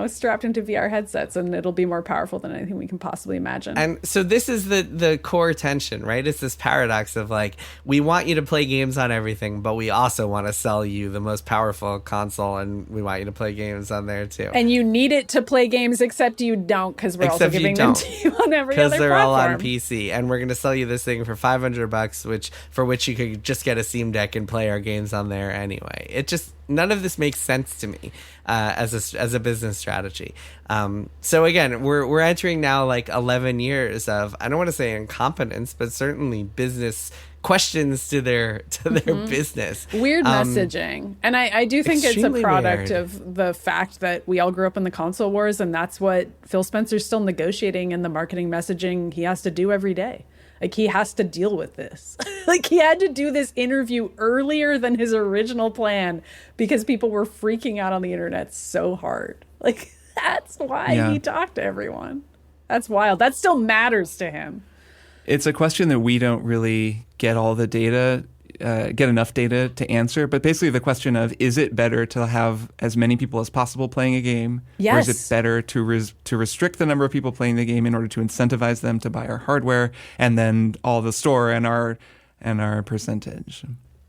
strapped into VR headsets, and it'll be more powerful than anything we can possibly imagine. And so this is the core tension, right? It's this paradox of like, we want you to play games on everything, but we also want to sell you the most powerful console, and we want you to play games on there too. And you need it to play games, except you don't, because we're also giving them to you on every other platform. Because they're all on PC, and we're going to sell you this thing for $500, for which you could just get a Steam Deck and play our games on there anyway. It just, none of this makes sense to me as a business strategy. So again, we're entering now like 11 years of, I don't want to say incompetence, but certainly business questions to their business. Weird messaging. And I do think it's a product of the fact that we all grew up in the console wars, and that's what Phil Spencer's still negotiating in the marketing messaging he has to do every day. Like, he has to deal with this. Like, he had to do this interview earlier than his original plan because people were freaking out on the internet so hard. Like, that's why he talked to everyone. That's wild. That still matters to him. It's a question that we don't really get all the data, get enough data to answer. But basically the question of, is it better to have as many people as possible playing a game? Yes. Or is it better to restrict the number of people playing the game in order to incentivize them to buy our hardware, and then all the store and our percentage?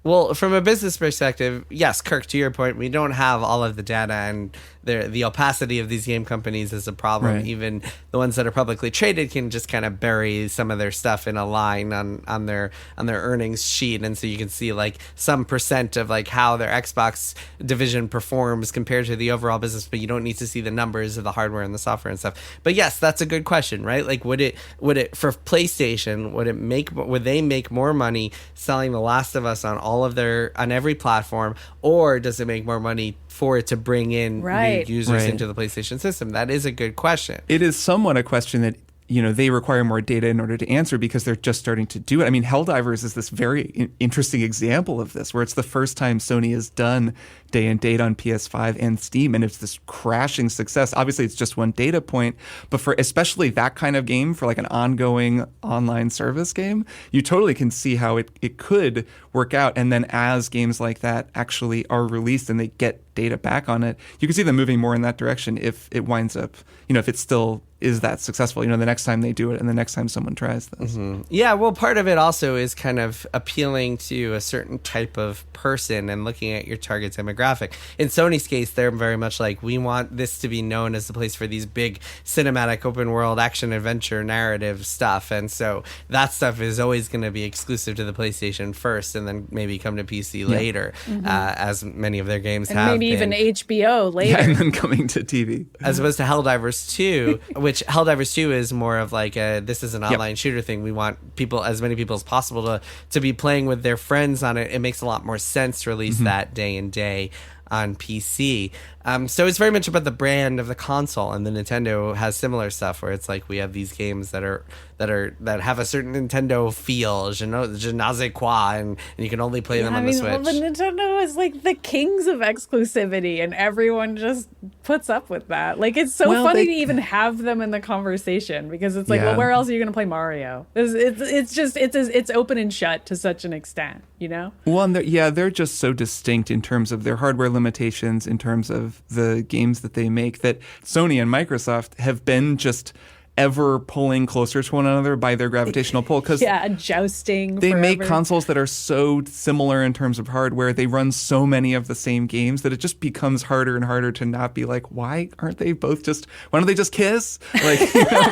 Well, from a business perspective, yes, Kirk, to your point, we don't have all of the data, and the opacity of these game companies is a problem. Right. Even the ones that are publicly traded can just kind of bury some of their stuff in a line on their earnings sheet, and so you can see like some percent of like how their Xbox division performs compared to the overall business, but you don't need to see the numbers of the hardware and the software and stuff. But yes, that's a good question, right? Like, would it for PlayStation, would they make more money selling The Last of Us on on every platform, or does it make more money for it to bring in new users into the PlayStation system? That is a good question. It is somewhat a question that, they require more data in order to answer because they're just starting to do it. I mean, Helldivers is this very interesting example of this, where it's the first time Sony has done day and date on PS5 and Steam, and it's this crashing success. Obviously, it's just one data point, but for especially that kind of game, for like an ongoing online service game, you totally can see how it could work out. And then as games like that actually are released and they get data back on it, you can see them moving more in that direction if it winds up, if it still is that successful, the next time they do it and the next time someone tries this. Mm-hmm. Yeah, well, part of it also is kind of appealing to a certain type of person and looking at your target demographic. In Sony's case, they're very much like, we want this to be known as the place for these big cinematic open world action adventure narrative stuff. And so that stuff is always going to be exclusive to the PlayStation first, and then maybe come to PC later, as many of their games and have maybe been. even HBO later. Yeah, and then coming to TV. As opposed to Helldivers 2, which Helldivers 2 is more of like this is an online shooter thing. We want as many people as possible to be playing with their friends on it. It makes a lot more sense to release that day and day on PC. So it's very much about the brand of the console, and the Nintendo has similar stuff where it's like, we have these games that have a certain Nintendo feel, je ne sais quoi, and you can only play them on the Switch. Well, the Nintendo is like the kings of exclusivity, and everyone just puts up with that. Like, it's so funny to even have them in the conversation, because it's like, well, where else are you going to play Mario? It's open and shut to such an extent, Well, and they're just so distinct in terms of their hardware limitations, in terms of the games that they make, that Sony and Microsoft have been just ever pulling closer to one another by their gravitational pull, because jousting. They make consoles that are so similar in terms of hardware. They run so many of the same games that it just becomes harder and harder to not be like, why don't they just kiss? Like,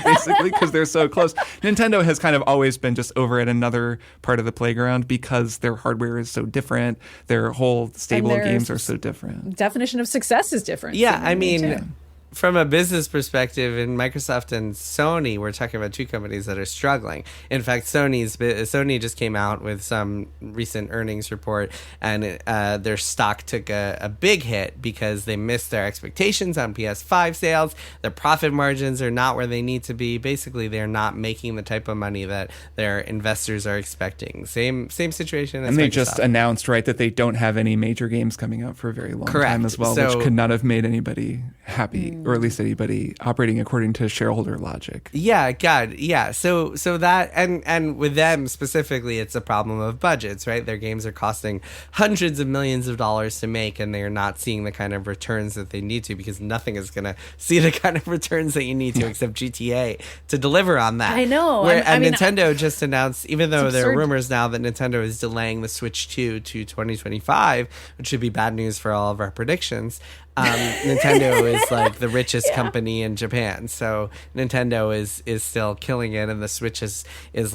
basically, because they're so close. Nintendo has kind of always been just over at another part of the playground because their hardware is so different. Their whole stable of games are so different. Definition of success is different. Yeah, I mean, from a business perspective, in Microsoft and Sony, we're talking about two companies that are struggling. In fact, Sony just came out with some recent earnings report, and their stock took a big hit because they missed their expectations on PS5 sales. Their profit margins are not where they need to be. Basically, they're not making the type of money that their investors are expecting. Same situation as And they Microsoft. just announced, right, that they don't have any major games coming out for a very long time as well, which could not have made anybody happy, or at least anybody operating according to shareholder logic. Yeah, God, yeah. So that and with them specifically, it's a problem of budgets, right? Their games are costing hundreds of millions of dollars to make, and they are not seeing the kind of returns that they need to, because nothing is going to see the kind of returns that you need to except GTA to deliver on that. I know. Nintendo just announced, even though there are absurd. rumors now that Nintendo is delaying the Switch 2 to 2025, which should be bad news for all of our predictions. Nintendo is like the richest company in Japan, so Nintendo is still killing it, and the Switch is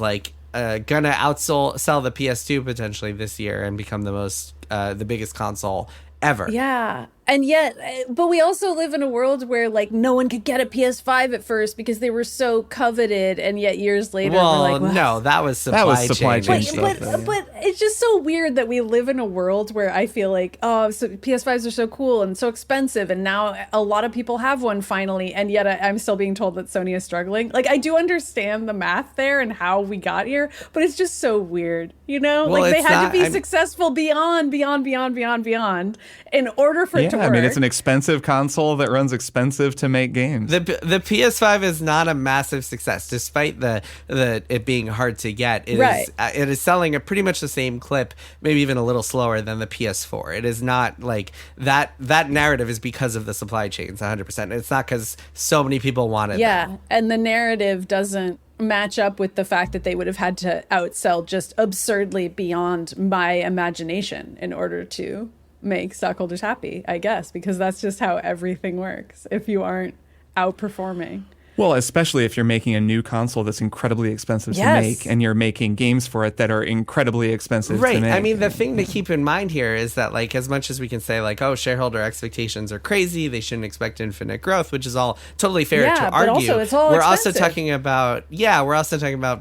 like gonna sell the PS2 potentially this year and become the biggest console ever. Yeah. And yet, but we also live in a world where like no one could get a PS5 at first because they were so coveted, and yet years later, we're like, well, no, that was supply chain stuff. But it's just so weird that we live in a world where I feel like, PS5s are so cool and so expensive, and now a lot of people have one finally, and yet I'm still being told that Sony is struggling. Like, I do understand the math there and how we got here, but it's just so weird, you know? Well, like they had to be I'm successful beyond in order for it to work. I mean, it's an expensive console that runs expensive to make games. The PS5 is not a massive success, despite it being hard to get. It is selling at pretty much the same clip, maybe even a little slower than the PS4. It is not like that. That narrative is because of the supply chains, 100%. It's not because so many people wanted. Yeah, and the narrative doesn't match up with the fact that they would have had to outsell just absurdly beyond my imagination in order to make stockholders happy, I guess, because that's just how everything works if you aren't outperforming. Well, especially if you're making a new console that's incredibly expensive to make, and you're making games for it that are incredibly expensive to make. I mean, the thing to keep in mind here is that, like, as much as we can say, like, oh, shareholder expectations are crazy, they shouldn't expect infinite growth, which is all totally fair to argue. Also, it's all also talking about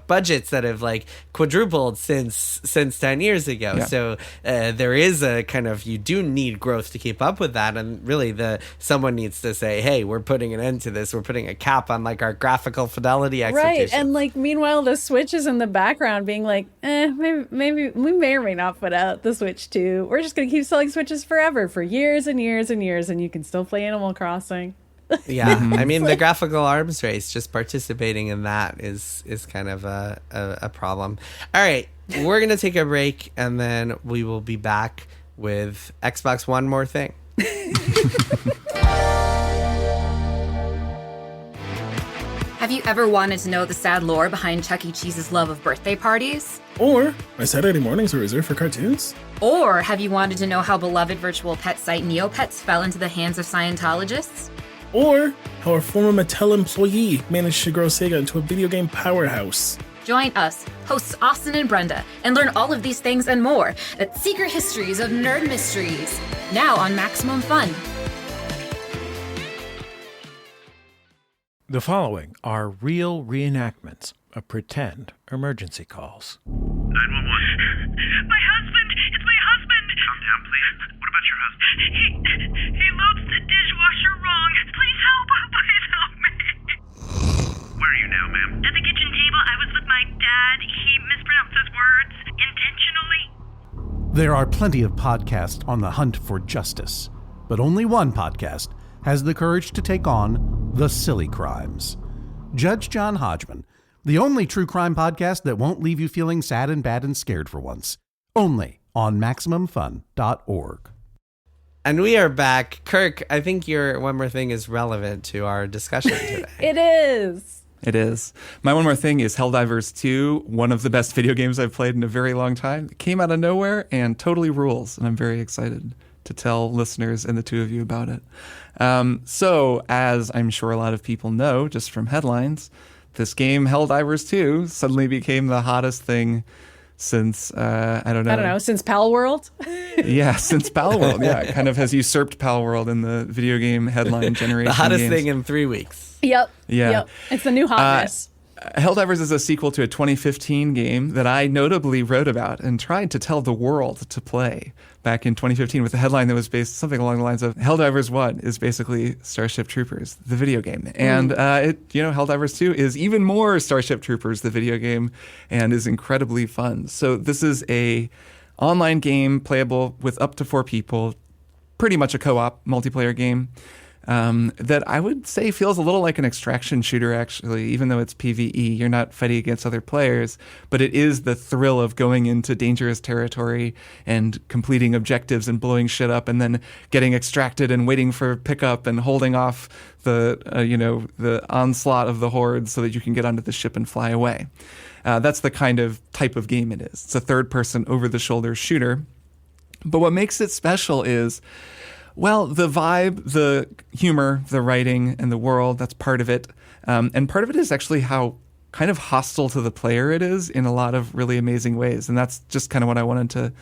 budgets that have like quadrupled since 10 years ago. Yeah. So there is a kind of, you do need growth to keep up with that, and really someone needs to say, hey, we're putting an end to this. We're putting a cap on like our graphical fidelity expectations. Right, and like meanwhile the Switch is in the background being like, maybe we may or may not put out the Switch 2. We're just gonna keep selling Switches forever for years and years and years, and you can still play Animal Crossing. Yeah, I mean, the graphical arms race, just participating in that is kind of a problem. All right, we're gonna take a break, and then we will be back with Xbox One More Thing. Have you ever wanted to know the sad lore behind Chuck E. Cheese's love of birthday parties? Or my Saturday mornings are reserved for cartoons? Or have you wanted to know how beloved virtual pet site Neopets fell into the hands of Scientologists? Or how a former Mattel employee managed to grow Sega into a video game powerhouse? Join us, hosts Austin and Brenda, and learn all of these things and more at Secret Histories of Nerd Mysteries, now on Maximum Fun. The following are real reenactments of pretend emergency calls. 911. My husband! It's my husband! Calm down, please. What about your husband? He loads the dishwasher wrong. Please help! Please help me! Where are you now, ma'am? At the kitchen table. I was with my dad. He mispronounced his words intentionally. There are plenty of podcasts on the hunt for justice, but only one podcast has the courage to take on the silly crimes. Judge John Hodgman, the only true crime podcast that won't leave you feeling sad and bad and scared for once. Only on MaximumFun.org. And we are back. Kirk, I think your One More Thing is relevant to our discussion today. It is. It is. My one more thing is Helldivers 2, one of the best video games I've played in a very long time. It came out of nowhere and totally rules, and I'm very excited to tell listeners and the two of you about it. So, as I'm sure a lot of people know, just from headlines, this game, Helldivers 2, suddenly became the hottest thing since, I don't know, since Pal World? Yeah, since Pal World. Yeah, it kind of has usurped Pal World in the video game headline generation. The hottest games. thing in 3 weeks. Yep. Yeah. Yep. It's the new hotness. Helldivers is a sequel to a 2015 game that I notably wrote about and tried to tell the world to play back in 2015 with a headline that was based something along the lines of Helldivers 1 is basically Starship Troopers, the video game. And Helldivers 2 is even more Starship Troopers, the video game, and is incredibly fun. So this is a online game playable with up to 4 people, pretty much a co-op multiplayer game. that I would say feels a little like an extraction shooter, actually, even though it's PvE. You're not fighting against other players, but it is the thrill of going into dangerous territory and completing objectives and blowing shit up and then getting extracted and waiting for pickup and holding off the onslaught of the horde so that you can get onto the ship and fly away. That's the kind of type of game it is. It's a third-person, over-the-shoulder shooter. But what makes it special is, well, the vibe, the humor, the writing, and the world, that's part of it. And part of it is actually how kind of hostile to the player it is in a lot of really amazing ways. And that's just kind of what I wanted to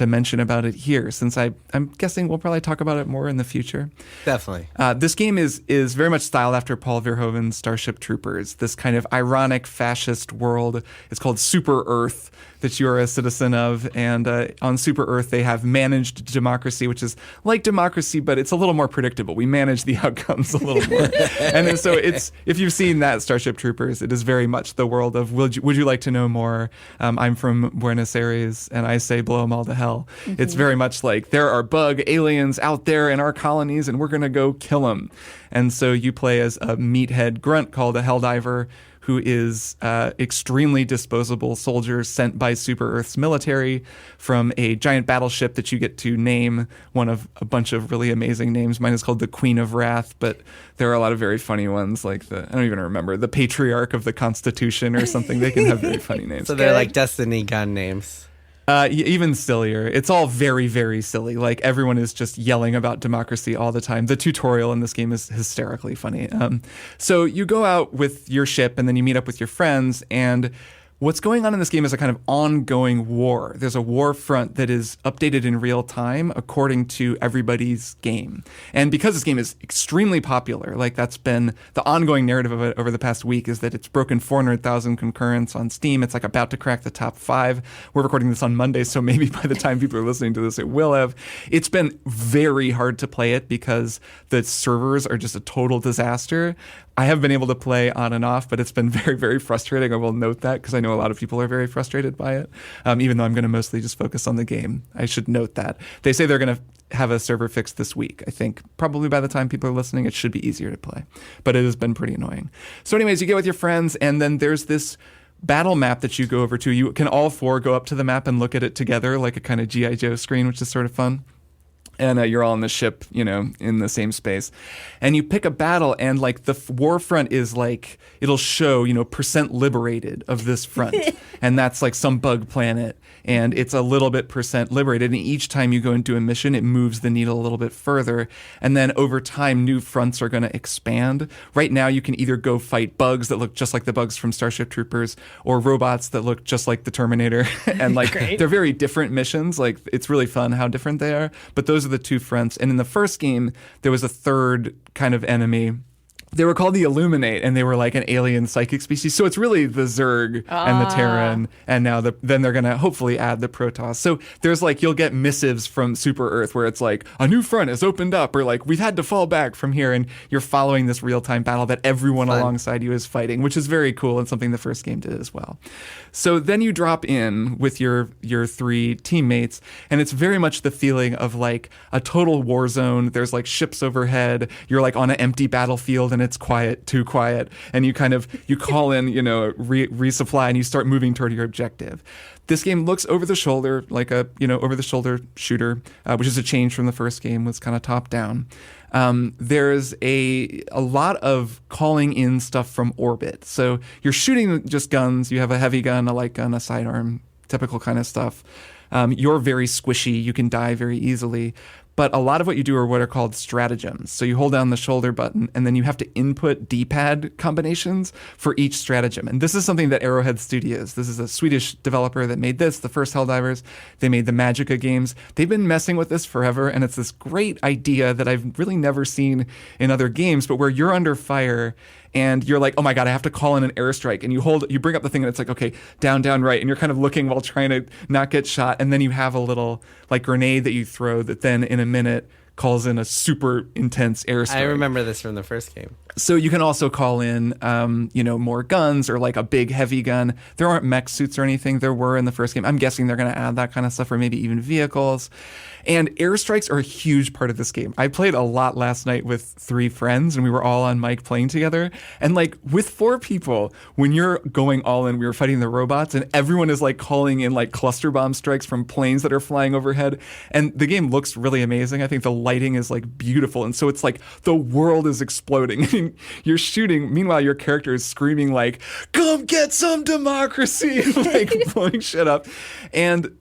mention about it here, since I'm guessing we'll probably talk about it more in the future. Definitely. This game is very much styled after Paul Verhoeven's Starship Troopers, this kind of ironic fascist world. It's called Super Earth, that you're a citizen of. And on Super Earth, they have managed democracy, which is like democracy, but it's a little more predictable. We manage the outcomes a little more. And then, so if you've seen that Starship Troopers, it is very much the world of, would you like to know more? I'm from Buenos Aires, and I say blow them all to hell. Mm-hmm. It's very much like there are bug aliens out there in our colonies, and we're going to go kill them. And so you play as a meathead grunt called a Helldiver, who is extremely disposable soldier sent by Super Earth's military from a giant battleship that you get to name, one of a bunch of really amazing names. Mine is called the Queen of Wrath, but there are a lot of very funny ones, like I don't even remember, the Patriarch of the Constitution or something. They can have very funny names. So they're like Destiny gun names. Even sillier. It's all very, very silly. Like, everyone is just yelling about democracy all the time. The tutorial in this game is hysterically funny. So you go out with your ship, and then you meet up with your friends, and what's going on in this game is a kind of ongoing war. There's a war front that is updated in real time according to everybody's game. And because this game is extremely popular, like, that's been the ongoing narrative of it over the past week, is that it's broken 400,000 concurrents on Steam. It's like about to crack the top 5. We're recording this on Monday, so maybe by the time people are listening to this, it will have. It's been very hard to play it because the servers are just a total disaster. I have been able to play on and off, but it's been very, very frustrating. I will note that because I know a lot of people are very frustrated by it, even though I'm going to mostly just focus on the game. I should note that. They say they're going to have a server fix this week. I think probably by the time people are listening, it should be easier to play. But it has been pretty annoying. So anyways, you get with your friends, and then there's this battle map that you go over to. You can all four go up to the map and look at it together, like a kind of G.I. Joe screen, which is sort of fun. And you're all on the ship, in the same space. And you pick a battle, and like the war front is like, it'll show, percent liberated of this front. And that's like some bug planet. And it's a little bit percent liberated. And each time you go into a mission, it moves the needle a little bit further. And then over time, new fronts are going to expand. Right now, you can either go fight bugs that look just like the bugs from Starship Troopers, or robots that look just like the Terminator. And like, they're very different missions. Like, it's really fun how different they are. But those are the two fronts. And in the first game, there was a third kind of enemy. They were called the Illuminate, and they were like an alien psychic species. So it's really the Zerg and the Terran, and now then they're going to hopefully add the Protoss. So there's like, you'll get missives from Super Earth where it's like, a new front has opened up, or like, we've had to fall back from here, and you're following this real-time battle that everyone alongside you is fighting, which is very cool and something the first game did as well. So then you drop in with your three teammates, and it's very much the feeling of like a total war zone. There's like ships overhead. You're like on an empty battlefield, and it's quiet, too quiet, and you call in, resupply, and you start moving toward your objective. This game looks over the shoulder, like a, over the shoulder shooter, which is a change from the first game, was kind of top down. There's a lot of calling in stuff from orbit. So you're shooting just guns. You have a heavy gun, a light gun, a sidearm, typical kind of stuff. You're very squishy. You can die very easily. But a lot of what you do are what are called stratagems. So you hold down the shoulder button, and then you have to input D-pad combinations for each stratagem. And this is something that Arrowhead Studios, this is a Swedish developer that made this, the first Helldivers. They made the Magicka games. They've been messing with this forever, and it's this great idea that I've really never seen in other games, but where you're under fire, and you're like, oh my God, I have to call in an airstrike. And you bring up the thing, and it's like, okay, down, right. And you're kind of looking while trying to not get shot. And then you have a little like grenade that you throw that then in a minute calls in a super intense airstrike. I remember this from the first game. So you can also call in, more guns or like a big heavy gun. There aren't mech suits or anything. There were in the first game. I'm guessing they're going to add that kind of stuff, or maybe even vehicles. And airstrikes are a huge part of this game. I played a lot last night with 3 friends, and we were all on mic playing together. And like with 4 people, when you're going all in, we were fighting the robots, and everyone is like calling in like cluster bomb strikes from planes that are flying overhead. And the game looks really amazing. I think the lighting is like beautiful. And so it's like the world is exploding. And you're shooting. Meanwhile, your character is screaming like, "Come get some democracy," like blowing shit up. And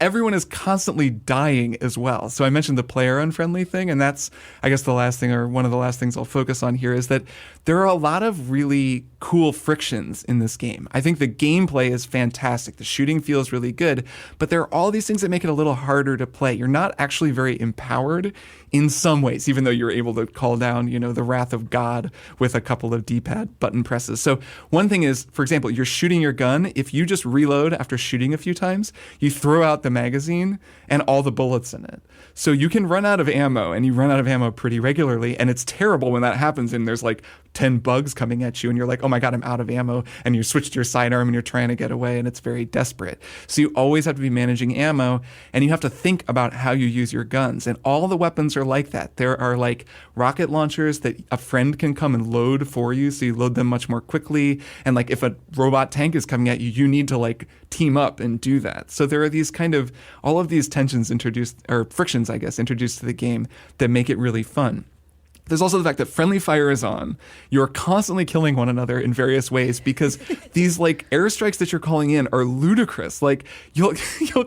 everyone is constantly dying as well. So I mentioned the player unfriendly thing, and that's, I guess, the last thing, or one of the last things I'll focus on here, is that there are a lot of really cool frictions in this game. I think the gameplay is fantastic. The shooting feels really good, but there are all these things that make it a little harder to play. You're not actually very empowered in some ways, even though you're able to call down, the wrath of God with a couple of D-pad button presses. So one thing is, for example, you're shooting your gun. If you just reload after shooting a few times, you throw out the magazine and all the bullets in it. So you can run out of ammo, and you run out of ammo pretty regularly, and it's terrible when that happens and there's like 10 bugs coming at you and you're like, oh my God, I'm out of ammo, and you switch to your sidearm and you're trying to get away, and it's very desperate. So you always have to be managing ammo, and you have to think about how you use your guns, and all the weapons are like that. There are like rocket launchers that a friend can come and load for you, so you load them much more quickly, and like if a robot tank is coming at you, you need to like team up and do that. So there are these kind of, all of these tensions introduced, or frictions, I guess, introduced to the game that make it really fun. There's also the fact that friendly fire is on. You're constantly killing one another in various ways because these like airstrikes that you're calling in are ludicrous. Like you'll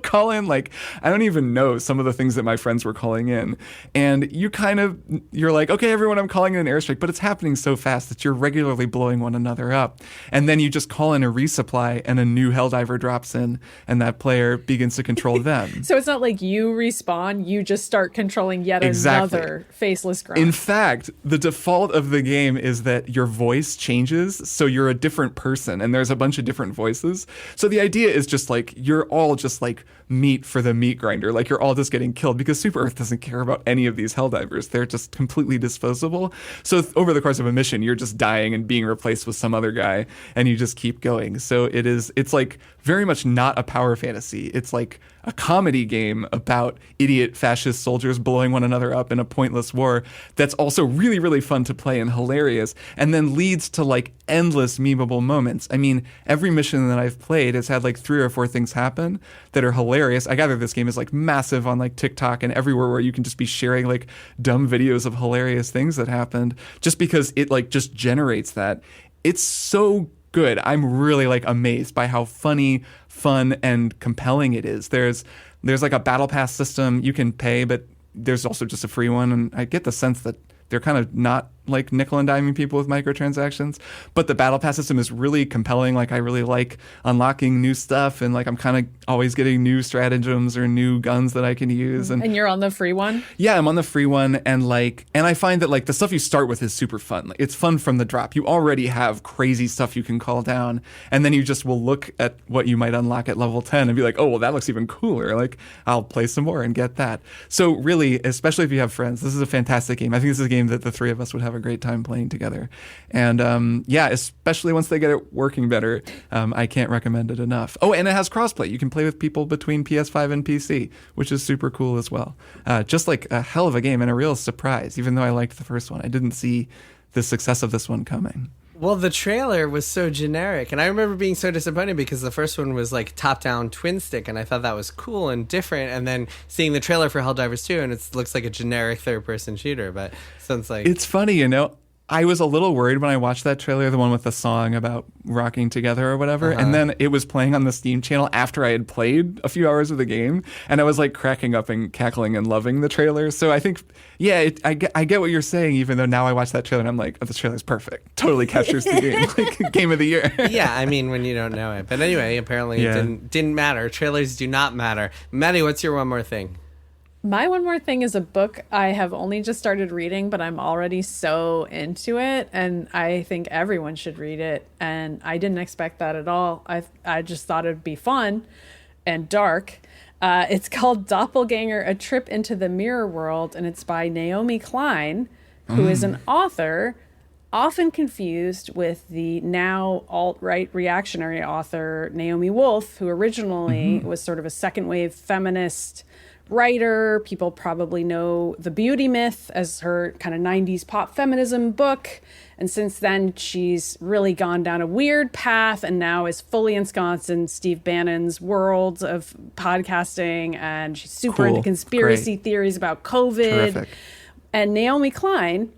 call in, like, I don't even know some of the things that my friends were calling in. And you're like, okay, everyone, I'm calling in an airstrike, but it's happening so fast that you're regularly blowing one another up. And then you just call in a resupply and a new Helldiver drops in and that player begins to control them. So it's not like you respawn, you just start controlling yet another faceless grunt. In fact, the default of the game is that your voice changes, so you're a different person, and there's a bunch of different voices. So the idea is just like, you're all just like meat for the meat grinder. Like you're all just getting killed because Super Earth doesn't care about any of these Helldivers. They're just completely disposable. So over the course of a mission, you're just dying and being replaced with some other guy, and you just keep going. So it's like very much not a power fantasy. It's like a comedy game about idiot fascist soldiers blowing one another up in a pointless war that's also really, really fun to play and hilarious, and then leads to like endless memeable moments. I mean, every mission that I've played has had like 3 or 4 things happen that are hilarious. I gather this game is like massive on like TikTok and everywhere, where you can just be sharing like dumb videos of hilarious things that happened just because it like just generates that. It's so good. I'm really like amazed by how funny, fun, and compelling it is. There's like a battle pass system. You can pay, but there's also just a free one. And I get the sense that they're kind of not like nickel and diming people with microtransactions, but the battle pass system is really compelling. Like I really like unlocking new stuff, and like I'm kind of always getting new stratagems or new guns that I can use. And you're on the free one? Yeah, I'm on the free one, and I find that like the stuff you start with is super fun. Like, it's fun from the drop. You already have crazy stuff you can call down, and then you just will look at what you might unlock at level 10 and be like, oh, well, that looks even cooler. Like I'll play some more and get that. So really, especially if you have friends, this is a fantastic game. I think this is a game that the 3 of us would have a great time playing together. And especially once they get it working better, I can't recommend it enough. Oh, and it has crossplay. You can play with people between PS5 and PC, which is super cool as well. Just like a hell of a game and a real surprise. Even though I liked the first one, I didn't see the success of this one coming. Well, the trailer was so generic, and I remember being so disappointed because the first one was like top-down twin stick, and I thought that was cool and different, and then seeing the trailer for Helldivers 2, and it looks like a generic third-person shooter, but sounds like... It's funny, I was a little worried when I watched that trailer, the one with the song about rocking together or whatever, and then it was playing on the Steam channel after I had played a few hours of the game, and I was like cracking up and cackling and loving the trailer. So I think, I get what you're saying, even though now I watch that trailer and I'm like, oh, this trailer's perfect. Totally captures the game, like game of the year. Yeah, I mean, when you don't know it. But anyway, apparently it didn't matter. Trailers do not matter. Maddy, what's your one more thing? My one more thing is a book I have only just started reading, but I'm already so into it, and I think everyone should read it. And I didn't expect that at all. I just thought it'd be fun and dark. It's called Doppelganger, A Trip into the Mirror World, and it's by Naomi Klein, who is an author often confused with the now alt-right reactionary author Naomi Wolf, who originally was sort of a second wave feminist writer. People probably know The Beauty Myth as her kind of 90s pop feminism book. And since then, she's really gone down a weird path and now is fully ensconced in Steve Bannon's world of podcasting. And she's super into conspiracy theories about COVID. Terrific. And Naomi Klein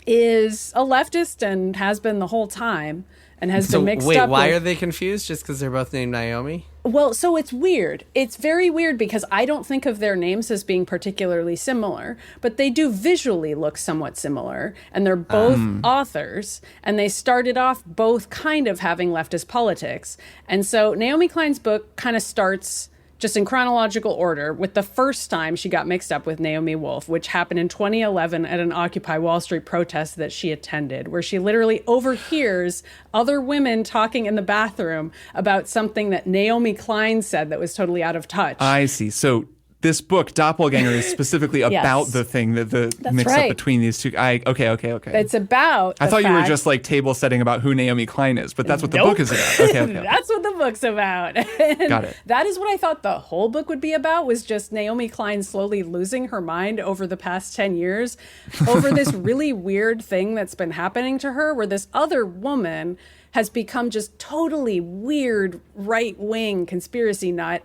is a leftist and has been the whole time and has been mixed up. Why are they confused? Just because they're both named Naomi? Well, so it's weird. It's very weird because I don't think of their names as being particularly similar, but they do visually look somewhat similar. And they're both authors, and they started off both kind of having leftist politics. And so Naomi Klein's book kind of starts just in chronological order with the first time she got mixed up with Naomi Wolf, which happened in 2011 at an Occupy Wall Street protest that she attended, where she literally overhears other women talking in the bathroom about something that Naomi Klein said that was totally out of touch. I see. So this book, Doppelganger, is specifically about the thing that the mix-up between these two. Okay. It's about I thought you were just like table setting about who Naomi Klein is, but that's what the book is about. Okay. That's what the book's about. Got it. That is what I thought the whole book would be about, was just Naomi Klein slowly losing her mind over the past 10 years over this really weird thing that's been happening to her, where this other woman has become just totally weird right-wing conspiracy nut.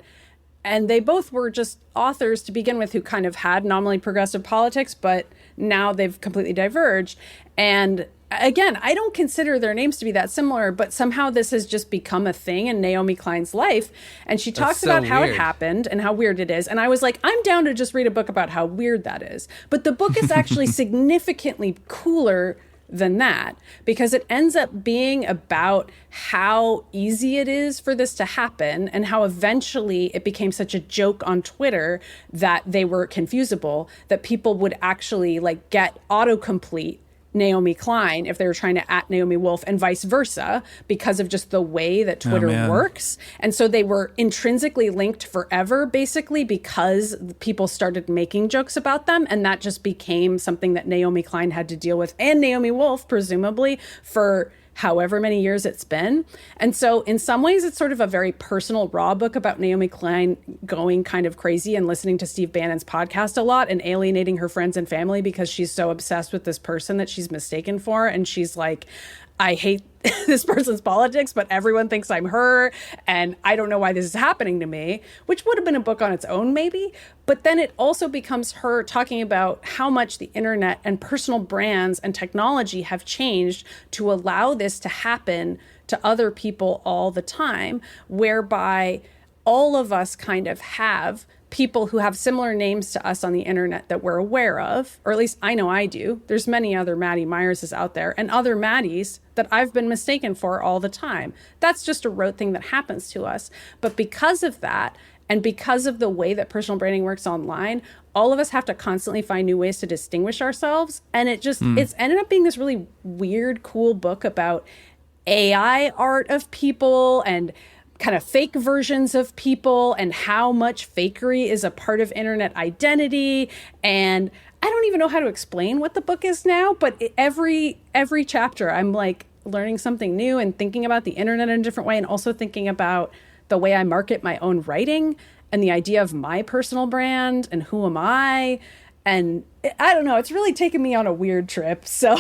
And they both were just authors to begin with who kind of had nominally progressive politics, but now they've completely diverged. And again, I don't consider their names to be that similar, but somehow this has just become a thing in Naomi Klein's life. And she talks about how it happened and how weird it is. And I was like, I'm down to just read a book about how weird that is. But the book is actually significantly cooler than that, because it ends up being about how easy it is for this to happen and how eventually it became such a joke on Twitter that they were confusable, that people would actually like get autocomplete Naomi Klein if they were trying to @Naomi Wolf, and vice versa, because of just the way that Twitter works. And so they were intrinsically linked forever, basically, because people started making jokes about them. And that just became something that Naomi Klein had to deal with, and Naomi Wolf, presumably, for however many years it's been. And so in some ways, it's sort of a very personal, raw book about Naomi Klein going kind of crazy and listening to Steve Bannon's podcast a lot and alienating her friends and family because she's so obsessed with this person that she's mistaken for. And she's like, I hate this person's politics, but everyone thinks I'm her, and I don't know why this is happening to me, which would have been a book on its own, maybe. But then it also becomes her talking about how much the internet and personal brands and technology have changed to allow this to happen to other people all the time, whereby all of us kind of have people who have similar names to us on the internet that we're aware of, or at least I know I do. There's many other Maddy Myerses out there and other Maddys that I've been mistaken for all the time. That's just a rote thing that happens to us. But because of that, and because of the way that personal branding works online, all of us have to constantly find new ways to distinguish ourselves. And it just, it's ended up being this really weird, cool book about AI art of people and kind of fake versions of people and how much fakery is a part of internet identity. And I don't even know how to explain what the book is now, but every chapter I'm like learning something new and thinking about the internet in a different way, and also thinking about the way I market my own writing and the idea of my personal brand and who am I. And I don't know, it's really taken me on a weird trip. So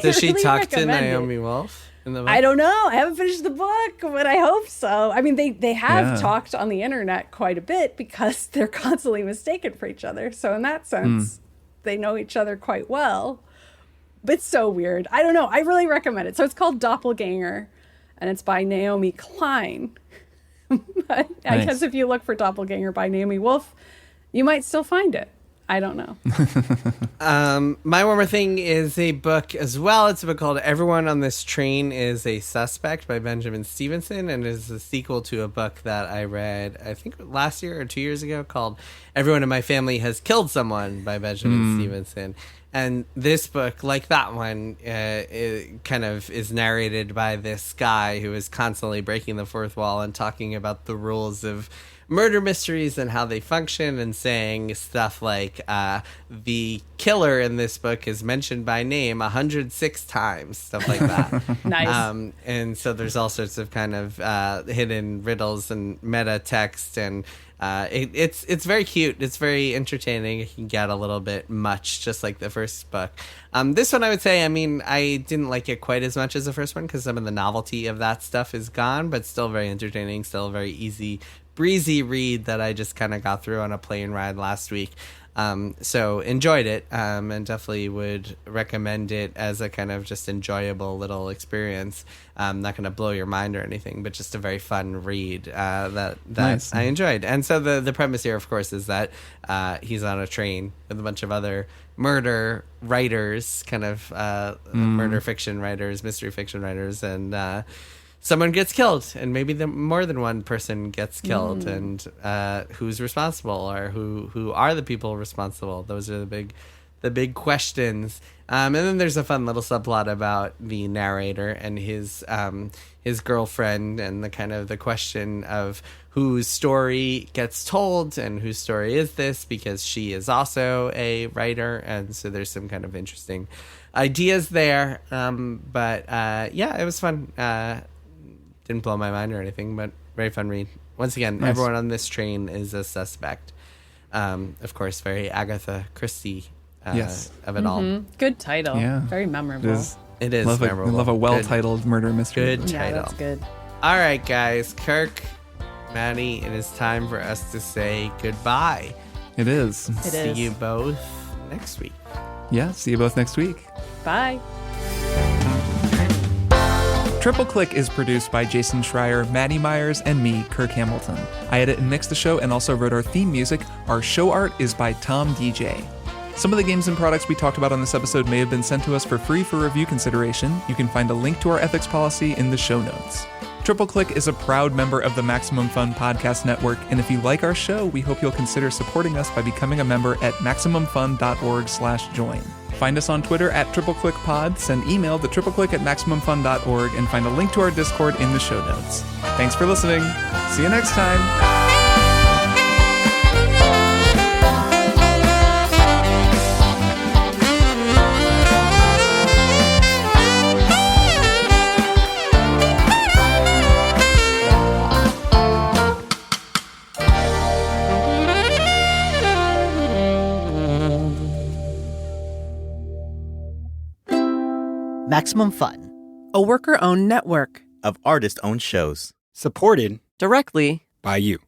Does she really talk to recommend Naomi it. Wolf? I don't know. I haven't finished the book, but I hope so. I mean, they have talked on the internet quite a bit because they're constantly mistaken for each other. So in that sense, they know each other quite well. But it's so weird. I don't know. I really recommend it. So it's called Doppelganger, and it's by Naomi Klein. I guess if you look for Doppelganger by Naomi Wolf, you might still find it. I don't know. My One More Thing is a book as well. It's a book called Everyone on This Train is a Suspect by Benjamin Stevenson, and is a sequel to a book that I read, I think last year or 2 years ago, called Everyone in My Family Has Killed Someone by Benjamin Stevenson. And this book, like that one, it kind of is narrated by this guy who is constantly breaking the fourth wall and talking about the rules of murder mysteries and how they function, and saying stuff like the killer in this book is mentioned by name 106 times, stuff like that. Nice. And so there's all sorts of kind of hidden riddles and meta text, and it's very cute. It's very entertaining. It can get a little bit much, just like the first book. This one, I would say, I mean, I didn't like it quite as much as the first one because some of the novelty of that stuff is gone, but still very entertaining, still a very easy, breezy read that I just kind of got through on a plane ride last week. So enjoyed it, and definitely would recommend it as a kind of just enjoyable little experience. Not going to blow your mind or anything, but just a very fun read that Nice. I enjoyed. And so the premise here, of course, is that he's on a train with a bunch of other murder writers, kind of murder fiction writers, mystery fiction writers, and someone gets killed, and maybe more than one person gets killed, and who's responsible, or who are the people responsible? Those are the big questions. And then there's a fun little subplot about the narrator and his girlfriend, and the kind of the question of whose story gets told and whose story is this, because she is also a writer, and so there's some kind of interesting ideas there. But yeah, it was fun. Didn't blow my mind or anything, but very fun read. Once again, Nice. Everyone on this train is a suspect. Of course, very Agatha Christie Yes. of it all. Good title. Yeah. Very memorable. It is Love memorable. I love a well-titled murder mystery. Good Yeah, title. that's good. All right, guys. Kirk, Maddy, it is time for us to say goodbye. It is. It See is. you both next week. Yeah, see you both next week. Bye. Triple Click is produced by Jason Schreier, Maddie Myers, and me, Kirk Hamilton. I edit and mix the show and also wrote our theme music. Our show art is by Tom DJ. Some of the games and products we talked about on this episode may have been sent to us for free for review consideration. You can find a link to our ethics policy in the show notes. Triple Click is a proud member of the Maximum Fun Podcast Network, and if you like our show, we hope you'll consider supporting us by becoming a member at MaximumFun.org/join. Find us on Twitter at TripleClickPod, send email to tripleclick@MaximumFun.org, and find a link to our Discord in the show notes. Thanks for listening. See you next time. Maximum Fun, a worker-owned network of artist-owned shows. Supported directly by you.